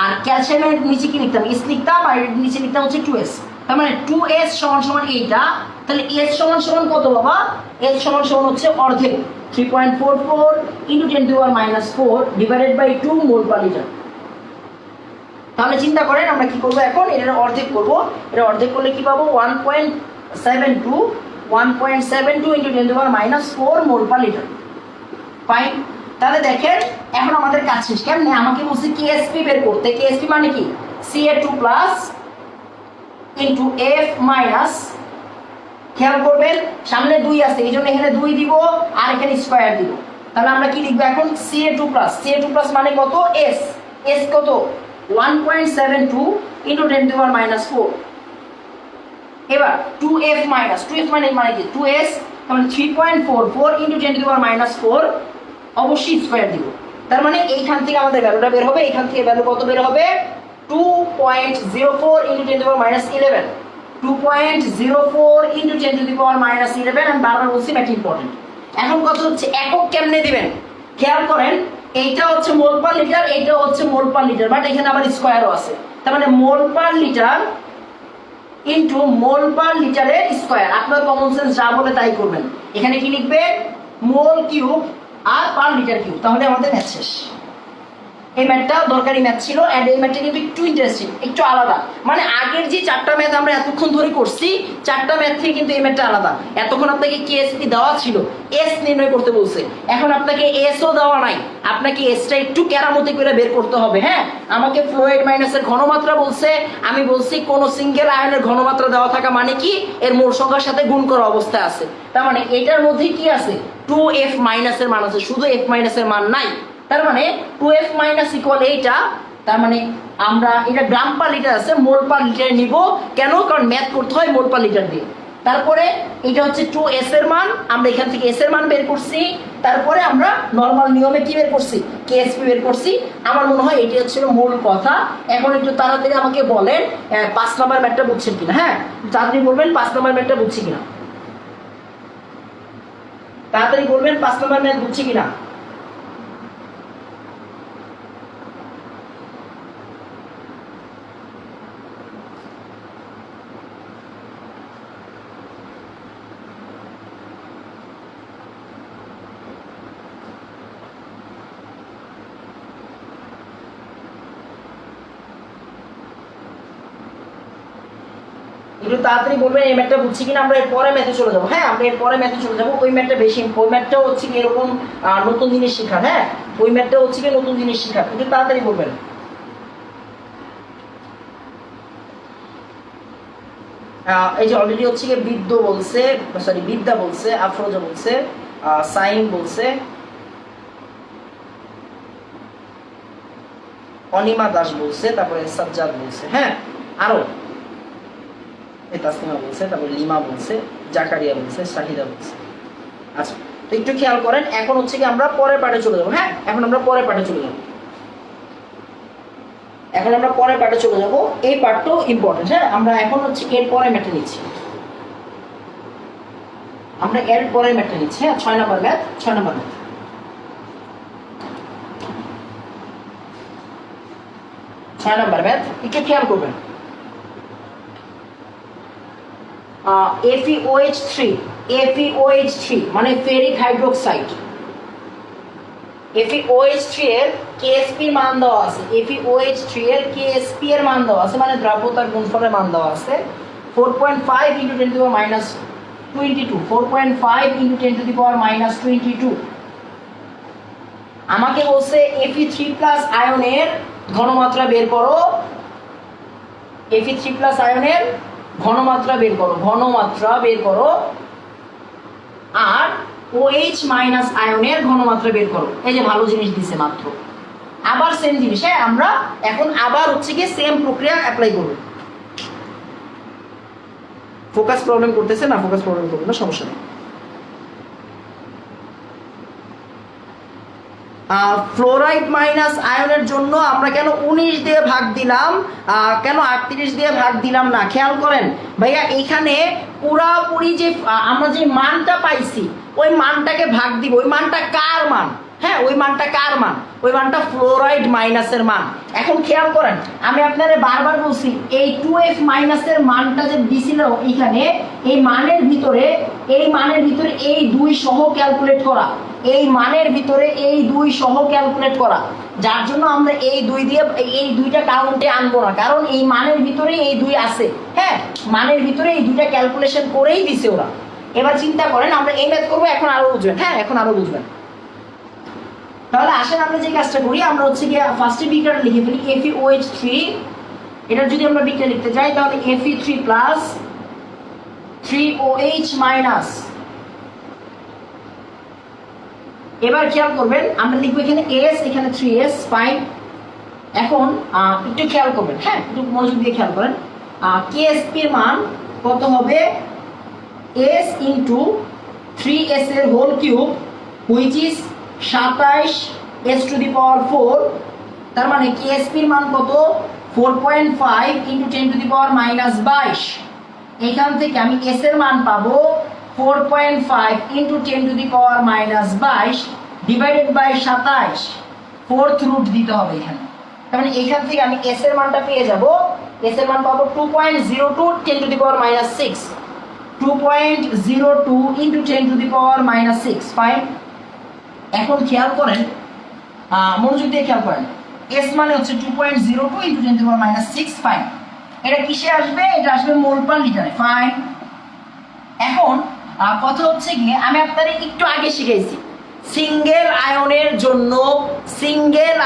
আর ক্যালসিয়ামের নিচে কি লিখতাম? S লিখতাম, আর এর নিচে লিখতাম হচ্ছে 2S। তার মানে 2S সমান এইটা। তাহলে S সমান কত বাবা? S সমান হচ্ছে অর্ধেক, 3.44 into 10 to the power -4 divided by 2 mole per litre. তাহলে চিন্তা করেন, আমরা কি করব এখন? এটা অর্ধেক করব। এটা অর্ধেক করলে কি পাবো? 1.72 into 10 to the power -4 mole per litre. Fine. তাহলে দেখেন, এখন আমাদের কাজ শেষ। কেমনে? আমাকে বলছে KSP বের করতে। KSP মানে কি? Ca2 plus into F minus, খেয়াল করবেন সামনে 2 আছে, এই জন্য এখানে 2 দিব, আর এখানে স্কয়ার দিব। তাহলে আমরা কি লিখবো এখন? Ca2 প্লাস মানে কত? S কত? 1.72 ইন্টু 10 টু দি পাওয়ার -4। এবার 2F মানে কি? 2S, তাহলে 3.44 ইন্টু 10 টু দি পাওয়ার -4, অবশ্যই স্কয়ার দিব। তার মানে এইখান থেকে আমাদের ভ্যালুটা বের হবে। এইখান থেকে ভ্যালু কত বের হবে? 2.04 into 10 to the power -11। 2.04 into 10 to the power -11। আমি বারবার বলছি, এটা ইম্পর্টেন্ট। এখন কথা হচ্ছে, একক কেমনে দিবেন? খেয়াল করেন, এইটা হচ্ছে মোল পার লিটার, এইটা হচ্ছে মোল পার লিটার, বাট এখানে আবার স্কয়ারও আছে। তার মানে মোল পার লিটার ইন্টু মোল পার লিটারের স্কয়ার। আপনার কমন সেন্স যা বলে তাই করবেন। এখানে কি লিখবেন? মোল কিউব আর পার লিটার কিউব। তাহলে আমাদের ম্যাথ শেষ। এই ম্যাথটা দরকারি ম্যাথ ছিল, অ্যান্ড এই ম্যাথটা কিন্তু একটু ইন্টারেস্টিং, একটু আলাদা। মানে আগের যে 4টা ম্যাথ আমরা এতক্ষণ ধরে করছি, 4টা ম্যাথ থেকে কিন্তু এই ম্যাথটা আলাদা। এতক্ষণ আপনাকে কেএসপি দেওয়া ছিল, এস নির্ণয় করতে বলছে, এখন আপনাকে এসও দেওয়া নাই, আপনাকে এসটা একটু কেরামতি করে বের করতে হবে। হ্যাঁ, আমাকে ফ্লুইড মাইনাসের ঘনমাত্রা বলছে, আমি বলছি কোন সিঙ্গেল আয়নের ঘনমাত্রা দেওয়া থাকা মানে কি এর মোল সংখ্যার সাথে গুণ করা অবস্থায় আছে, তার মানে এটার মধ্যে কি আছে 2f মাইনাসের মান আছে, শুধু f মাইনাসের মান নাই। তার মানে 2f মাইনাস ইকুয়াল এইটা, তার মানে আমরা এটা গ্রাম পার লিটার আছে, মোল পার লিটারে নিব। কেন? কারণ ম্যাথ করতে হয় মোল পার লিটার দিয়ে। তারপরে এটা হচ্ছে 2s এর মান, আমরা এখান থেকে s এর মান বের করছি। তারপরে আমরা নরমাল নিয়মে কি বের করছি, কেএসপি বের করছি। আমার মনে হয় এটি হচ্ছে মূল কথা। এখন একটু তাড়াতাড়ি আমাকে বলেন 5 নাম্বার ম্যাথটা বুঝছেন কিনা। হ্যাঁ, তাড়াতাড়ি বলবেন 5 নাম্বার ম্যাথটা বুঝছি কিনা, তাড়াতাড়ি বলবেন 5 নাম্বার ম্যাথ বুঝছি কিনা। একটু তাড়াতাড়ি বলবেন এই ম্যাথটা বুঝছি কিনা। আমরা এর পরে ম্যাথে চলে যাবো। হ্যাঁ, আমরা এর পরে ম্যাথে চলে যাবো। ওই ম্যাথটা বেশি, ওই ম্যাথটাও হচ্ছে কি এরকম নতুন জিনিস শেখার। হ্যাঁ, ওই ম্যাথটা হচ্ছে কি নতুন জিনিস শেখার। একটু তাড়াতাড়ি বলবেন। এই যে অলরেডি হচ্ছে কি বিদ্যা বলছে, সরি বিদ্যা বলছে, আফরোজা বলছে, সাইম বলছে, অনিমা দাস বলছে, তারপরে সাজ্জাদ বলছে। হ্যাঁ, আরো তাসলিমা বলছে, তারপরে লিমা বলছে, জাকারিয়া বলছে, শাহিদা বলছে। আচ্ছা, তো একটু খেয়াল করেন। এখন হচ্ছে কি আমরা পরের পার্টে চলে যাবো। হ্যাঁ, এখন আমরা পরের পার্টে চলে যাবো। এখন আমরা পরের পার্টে চলে যাবো। এই পার্টটাও ইম্পর্টেন্ট। হ্যাঁ, আমরা এখন হচ্ছে এর পরে ম্যাথে নিচ্ছি, আমরা এর পরে ম্যাথে নিচ্ছি। হ্যাঁ, 6 নাম্বার ম্যাথ, 6 নাম্বার ম্যাথ। ছয় নাম্বার ম্যাথ একটু খেয়াল করবেন। FeOH3 মানে ফেরিক হাইড্রোক্সাইড। FeOH3 এর KSP মান দেওয়া আছে, FeOH3 এর KSP এর মান দেওয়া আছে, মানে দ্রাব্যতার গুণফলের মান দেওয়া আছে 4.5 × 10⁻22, 4.5 × 10⁻22। আমাকে বলছে Fe3+ আয়নের ঘনমাত্রা বের করো, Fe3+ আয়নের ঘনমাত্রা বের করো, ঘনমাত্রা বের করো, আর OH- আয়নের ঘনমাত্রা বের করো। এই যে ভালো জিনিস দিছে মাত্র, আবার সেম জিনিস। হ্যাঁ, আমরা এখন আবার হচ্ছে কি সেম প্রক্রিয়া অ্যাপ্লাই করব। ফোকাস প্রবলেম করতেছে না, ফোকাস প্রবলেম করবে না, সমস্যা নেই। ফ্লোরাইড মাইনাস আয়নের জন্য আমরা কেন 19 দিয়ে ভাগ দিলাম, কেন 38 দিয়ে ভাগ দিলাম না? খেয়াল করেন ভাইয়া, এখানে পুরাপুরি যে আমরা যে মানটা পাইছি ওই মানটাকে ভাগ দিব। ওই মানটা কার মান? হ্যাঁ, ওই মানটা কার মান? ওই মানটা ফ্লোরাইড মাইনাসের মান। এখন খেয়াল করেন, আমি আপনাদের বারবার বলছি এই 2f মাইনাসের মানটা যে দিছিল এখানে, এই মানের ভিতরে এই 2 সহ ক্যালকুলেট করা, এই মানের ভিতরে এই 2 সহ ক্যালকুলেট করা, যার জন্য আমরা এই 2 দিয়ে এই 2টা কাউন্টে আনবো না, কারণ এই মানের ভিতরে এই 2 আছে। হ্যাঁ, মানের ভিতরে এই 2টা ক্যালকুলেশন করেই দিছে ওরা। এবার চিন্তা করেন, আমরা এই ম্যাথ করবো, এখন আরো বুঝবেন। হ্যাঁ, এখন আরো বুঝবেন। তাহলে আসেন আমরা যে কাজটা করি, আমরা হচ্ছে গিয়ে ফার্স্টে বিক্রিয়াটা লিখে ফেলি। FeOH3, এটা যদি আমরা বিক্রিয়া লিখতে যাই তাহলে Fe3+ 3OH-। এবার খেয়াল করবেন, আমরা লিখবো এখানে S, এখানে 3S, ফাইন। এখন একটু খেয়াল করবেন। হ্যাঁ, একটু মনোযোগ দিয়ে খেয়াল করেন। KSP এর মান কত হবে? S × 3S এর whole cube, which is 27s⁴। তার মানে KSP এর মান কত? 4.5 × 10⁻22। এখান থেকে আমি S এর মান পাবো 4.5 × 10⁻22 ডিভাইডেড বাই 27, 4th রুট দিতে হবে এখানে। তার মানে এখান থেকে আমি S এর মানটা পেয়ে যাব। S এর মান পাবো 2.02 10⁻6, 2.02 × 10⁻6, ফাইন। এখন খেয়াল করেন, মনোযোগ দিয়ে খেয়াল করেন, এস মানে হচ্ছে 2.02 ইন্টু 10⁻⁻6 ফাইন। এটা কিসে আসবে? এটা আসবে মোল পার লিটারে। ফাইন। এখন কথা হচ্ছে গিয়ে আমি আপনাদের একটু আগে শিখাইছি সিঙ্গেল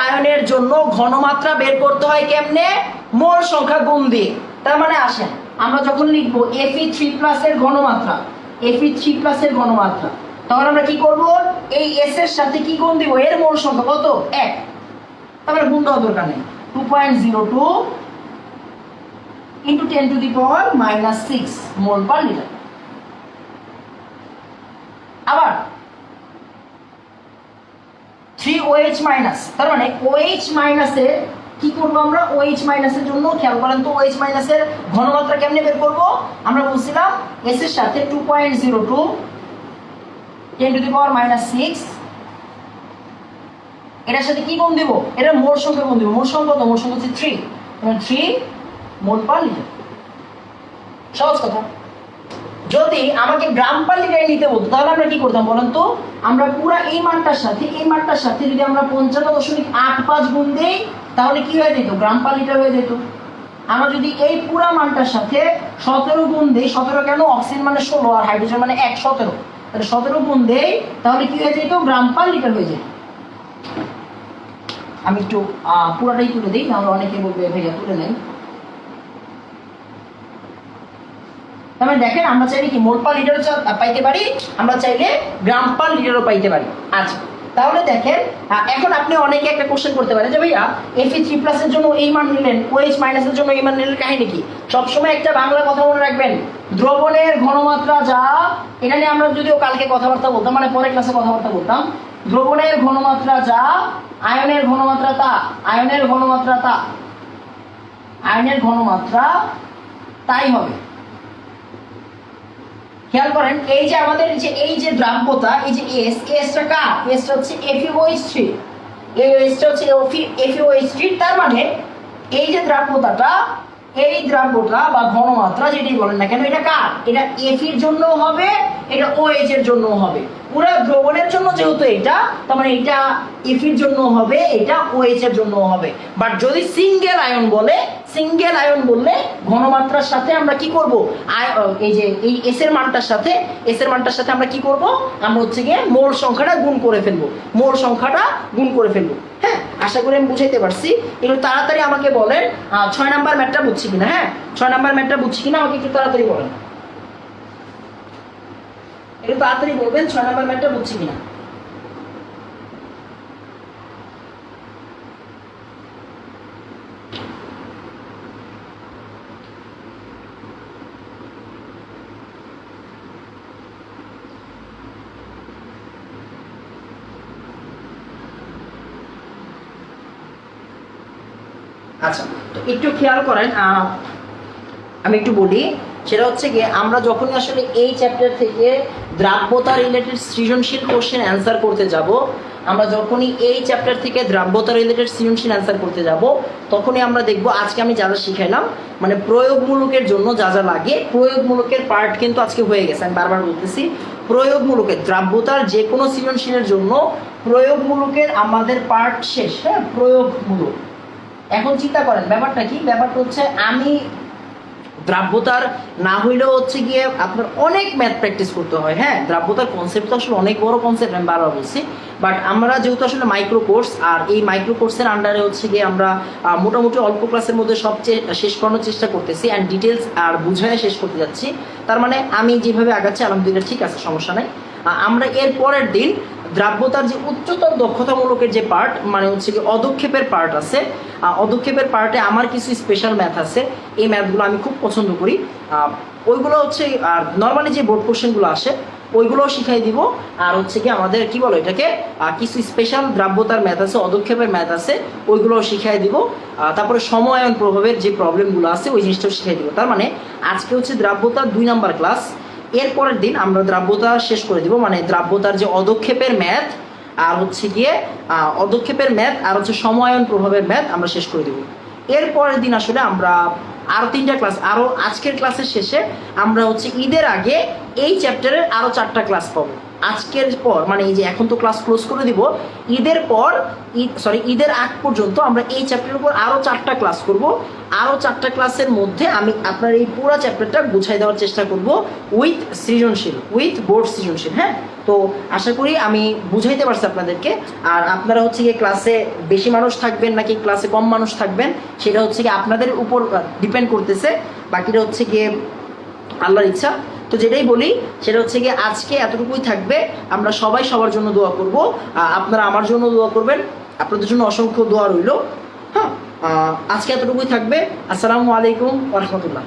আয়নের জন্য ঘনমাত্রা বের করতে হয় কেমনে? মোল সংখ্যা গুণ দিয়ে। তার মানে আসেন আমরা যখন লিখবো Fe3+ এর ঘনমাত্রা, Fe3+ এর ঘনমাত্রা, তখন আমরা কি করব? এই এস এর সাথে কি গুণ দিব? এর মোল সংখ্যা কত? 1। তারপরে গুণ দেওয়ার দরকার নেই। 2.02 ইন্টু 10⁻⁻6 মোল পার লিটার। আবার 3OH মাইনাস, তার মানে OH মাইনাসের কি করবো আমরা? OH মাইনাসের জন্য খেয়াল করেন তো OH মাইনাসের ঘনমাত্রা কেমনে বের করব? আমরা বলছিলাম এস এর সাথে 2.02 10⁻⁻6 এটার সাথে কি গুণ দিব? এটা মোল সংখ্যা গুণ দিব। মোল সংখ্যা কত? মোল সংখ্যা হচ্ছে 3, মানে 3 মোল পার লিটার। সহজ কথা। যদি আমাকে গ্রাম পার লিটারে নিতে বলতো তাহলে আমরা কি করতাম বলেন তো? আমরা পুরো এই মানটার সাথে যদি আমরা 55.85 গুণ দেই তাহলে কি হয়ে যেত? গ্রাম পার লিটার হয়ে যেত। আমরা যদি এই পুরো মানটার সাথে 17 গুণ দেই, 17 কেন? অক্সিজেন মানে 16 আর হাইড্রোজেন মানে 1, 17, তাহলে 17 গুণ দেই তাহলে কি হয়ে যেত? গ্রাম পার লিটার হয়ে যেত। আমি একটু পুরাটাই তুলে দিই, তাহলে অনেকে বলবে ভাইয়া তুলে নেই। তার মানে দেখেন আমরা চাইলে কি মোল পার লিটারও পাইতে পারি, আমরা চাইলে গ্রাম পার লিটারও পাইতে পারি। আচ্ছা তাহলে দেখেন এখন আপনি অনেকে একটা কোশ্চেন করতে পারেন যে ভাইয়া Fe3+ এর জন্য এই মান নিলেন, OH মাইনাসের জন্য এই মান নিলেন, কাহিনী কি? সবসময় একটা বাংলা কথা মনে রাখবেন, দ্রবণের ঘনমাত্রা যা, এটা নিয়ে আমরা যদিও কালকে কথাবার্তা বলতাম, মানে পরের ক্লাসে কথাবার্তা বলতাম, দ্রবণের ঘনমাত্রা যা আয়নের ঘনমাত্রা তা, আয়নের ঘনমাত্রা তাই হবে। খেয়াল করেন এই যে আমাদের এই যে দ্রাব্যতা, এই যে এসটা কার? এসটা হচ্ছে FeOH3, এই এসটা হচ্ছে FeOH3। তার মানে এই যে দ্রাব্যতাটা, এই দ্রাব্যতা বা ঘনমাত্রা যেটাই বলেন না কেন, এটা কার? এটা Fe-র জন্য হবে, এটা OH এর জন্য হবে। পুরো দ্রবণের জন্য যেহেতু এটা, তার মানে এটা Fe-র জন্য হবে, এটা OH এর জন্য হবে। বাট যদি সিঙ্গেল আয়ন বললে ঘনমাত্রার সাথে আমরা কি করব? এই যে এই এস এর মানটার সাথে আমরা কি করব? আমরা হচ্ছে গিয়ে মোল সংখ্যাটা গুণ করে ফেলবো। হ্যাঁ, আশা করি আমি বুঝাইতে পারছি। একটু তাড়াতাড়ি আমাকে বলেন 6 নাম্বার ম্যাথটা বুঝছি কিনা। হ্যাঁ, 6 নাম্বার ম্যাথটা বুঝছি কিনা আমাকে একটু তাড়াতাড়ি বলেন। একটু তাড়াতাড়ি বলবেন 6 নাম্বার ম্যাথটা বুঝছি কিনা। আচ্ছা, তো একটু খেয়াল করেন, আমি একটু বলি, সেটা হচ্ছে গিয়ে আমরা যখনই আসলে এই চ্যাপ্টার থেকে দ্রাব্যতা রিলেটেড সৃজনশীল কোশ্চেন অ্যান্সার করতে যাব, তখনই আমরা দেখব আজকে আমি যা যা শিখাইলাম, মানে প্রয়োগমূলকের জন্য যা যা লাগে, প্রয়োগমূলকের পার্ট কিন্তু আজকে হয়ে গেছে। আমি বারবার বলতেছি, প্রয়োগমূলকের দ্রাব্যতার যে কোনো সৃজনশীলের জন্য প্রয়োগমূলকের আমাদের পার্ট শেষ। হ্যাঁ, প্রয়োগমূলক। এখন চিন্তা করেন ব্যাপারটা কি? ব্যাপারটা হচ্ছে আমি দ্রাব্যতার না হইলেও হচ্ছে গিয়ে আপনার অনেক ম্যাথ প্র্যাকটিস করতে হয়। হ্যাঁ, দ্রাব্যতার কনসেপ্ট তো আসলে অনেক বড় কনসেপ্ট, আমি বারবার বলছি। বাট আমরা যেহেতু আসলে মাইক্রো কোর্স, আর এই মাইক্রো কোর্সের আন্ডারে হচ্ছে গিয়ে আমরা মোটামুটি অল্প ক্লাসের মধ্যে সবচেয়ে শেষ করানোর চেষ্টা করতেছি, অ্যান্ড ডিটেলস আর বুঝায় শেষ করতে যাচ্ছি। তার মানে আমি যেভাবে আগাচ্ছি আলহামদুলিল্লাহ ঠিক আছে, সমস্যা নাই। আমরা এর পরের দিন দ্রাব্যতার যে উচ্চতর দক্ষতামূলকের যে পার্ট, মানে হচ্ছে কি অদক্ষেপের পার্ট আছে, অদক্ষেপের পার্টে আমার কিছু স্পেশাল ম্যাথ আছে। এই ম্যাথগুলো আমি খুব পছন্দ করি। ওইগুলো হচ্ছে আর নর্মালি যে বোর্ড কোশ্চেনগুলো আসে ওইগুলোও শিখাই দিব। আর হচ্ছে কি আমাদের কি বলো এটাকে, কিছু স্পেশাল দ্রাব্যতার ম্যাথ আছে, অদক্ষেপের ম্যাথ আছে, ওইগুলোও শিখাই দিব। তারপরে সময়ায়ন প্রভাবের যে প্রবলেমগুলো আছে ওই জিনিসটাও শিখাই দিব। তার মানে আজকে হচ্ছে দ্রাব্যতার 2 নাম্বার ক্লাস। এরপরের দিন আমরা দ্রাব্যতা শেষ করে দিব, মানে দ্রাব্যতার যে অদক্ষেপের ম্যাথ আর হচ্ছে গিয়ে অদক্ষেপের ম্যাথ আর হচ্ছে সময়ায়ন প্রভাবের ম্যাথ আমরা শেষ করে দিব। এরপরের দিন আসলে আমরা আরও 3টা ক্লাস, আরও আজকের ক্লাসের শেষে আমরা হচ্ছে ঈদের আগে এই চ্যাপ্টারের আরও 4টা ক্লাস পাবো। আজকের পর মানে এই যে এখন তো ক্লাস ক্লোজ করে দিব, ঈদের পর ঈদের আগ পর্যন্ত আমরা এই চ্যাপ্টারের উপর আরও 4টা ক্লাস করব। আরও 4টা ক্লাসের মধ্যে আমি আপনার এই পুরো চ্যাপ্টারটা গুছাই দেওয়ার চেষ্টা করব উইথ সৃজনশীল, উইথ বোর্ড সৃজনশীল। হ্যাঁ, তো আশা করি আমি বুঝাইতে পারছি আপনাদেরকে। আর আপনারা হচ্ছে গিয়ে ক্লাসে বেশি মানুষ থাকবেন নাকি ক্লাসে কম মানুষ থাকবেন সেটা হচ্ছে গিয়ে আপনাদের উপর ডিপেন্ড করতেছে, বাকিটা হচ্ছে গিয়ে আল্লাহর ইচ্ছা। তো যেটাই বলি সেটা হচ্ছে গিয়ে আজকে এতটুকুই থাকবে। আমরা সবাই সবার জন্য দোয়া করব, আপনারা আমার জন্য দোয়া করবেন, আপনাদের জন্য অসংখ্য দোয়া রইল। হ্যাঁ, আজকে এতটুকুই থাকবে। আসসালামু আলাইকুম ওয়া রাহমাতুল্লাহ।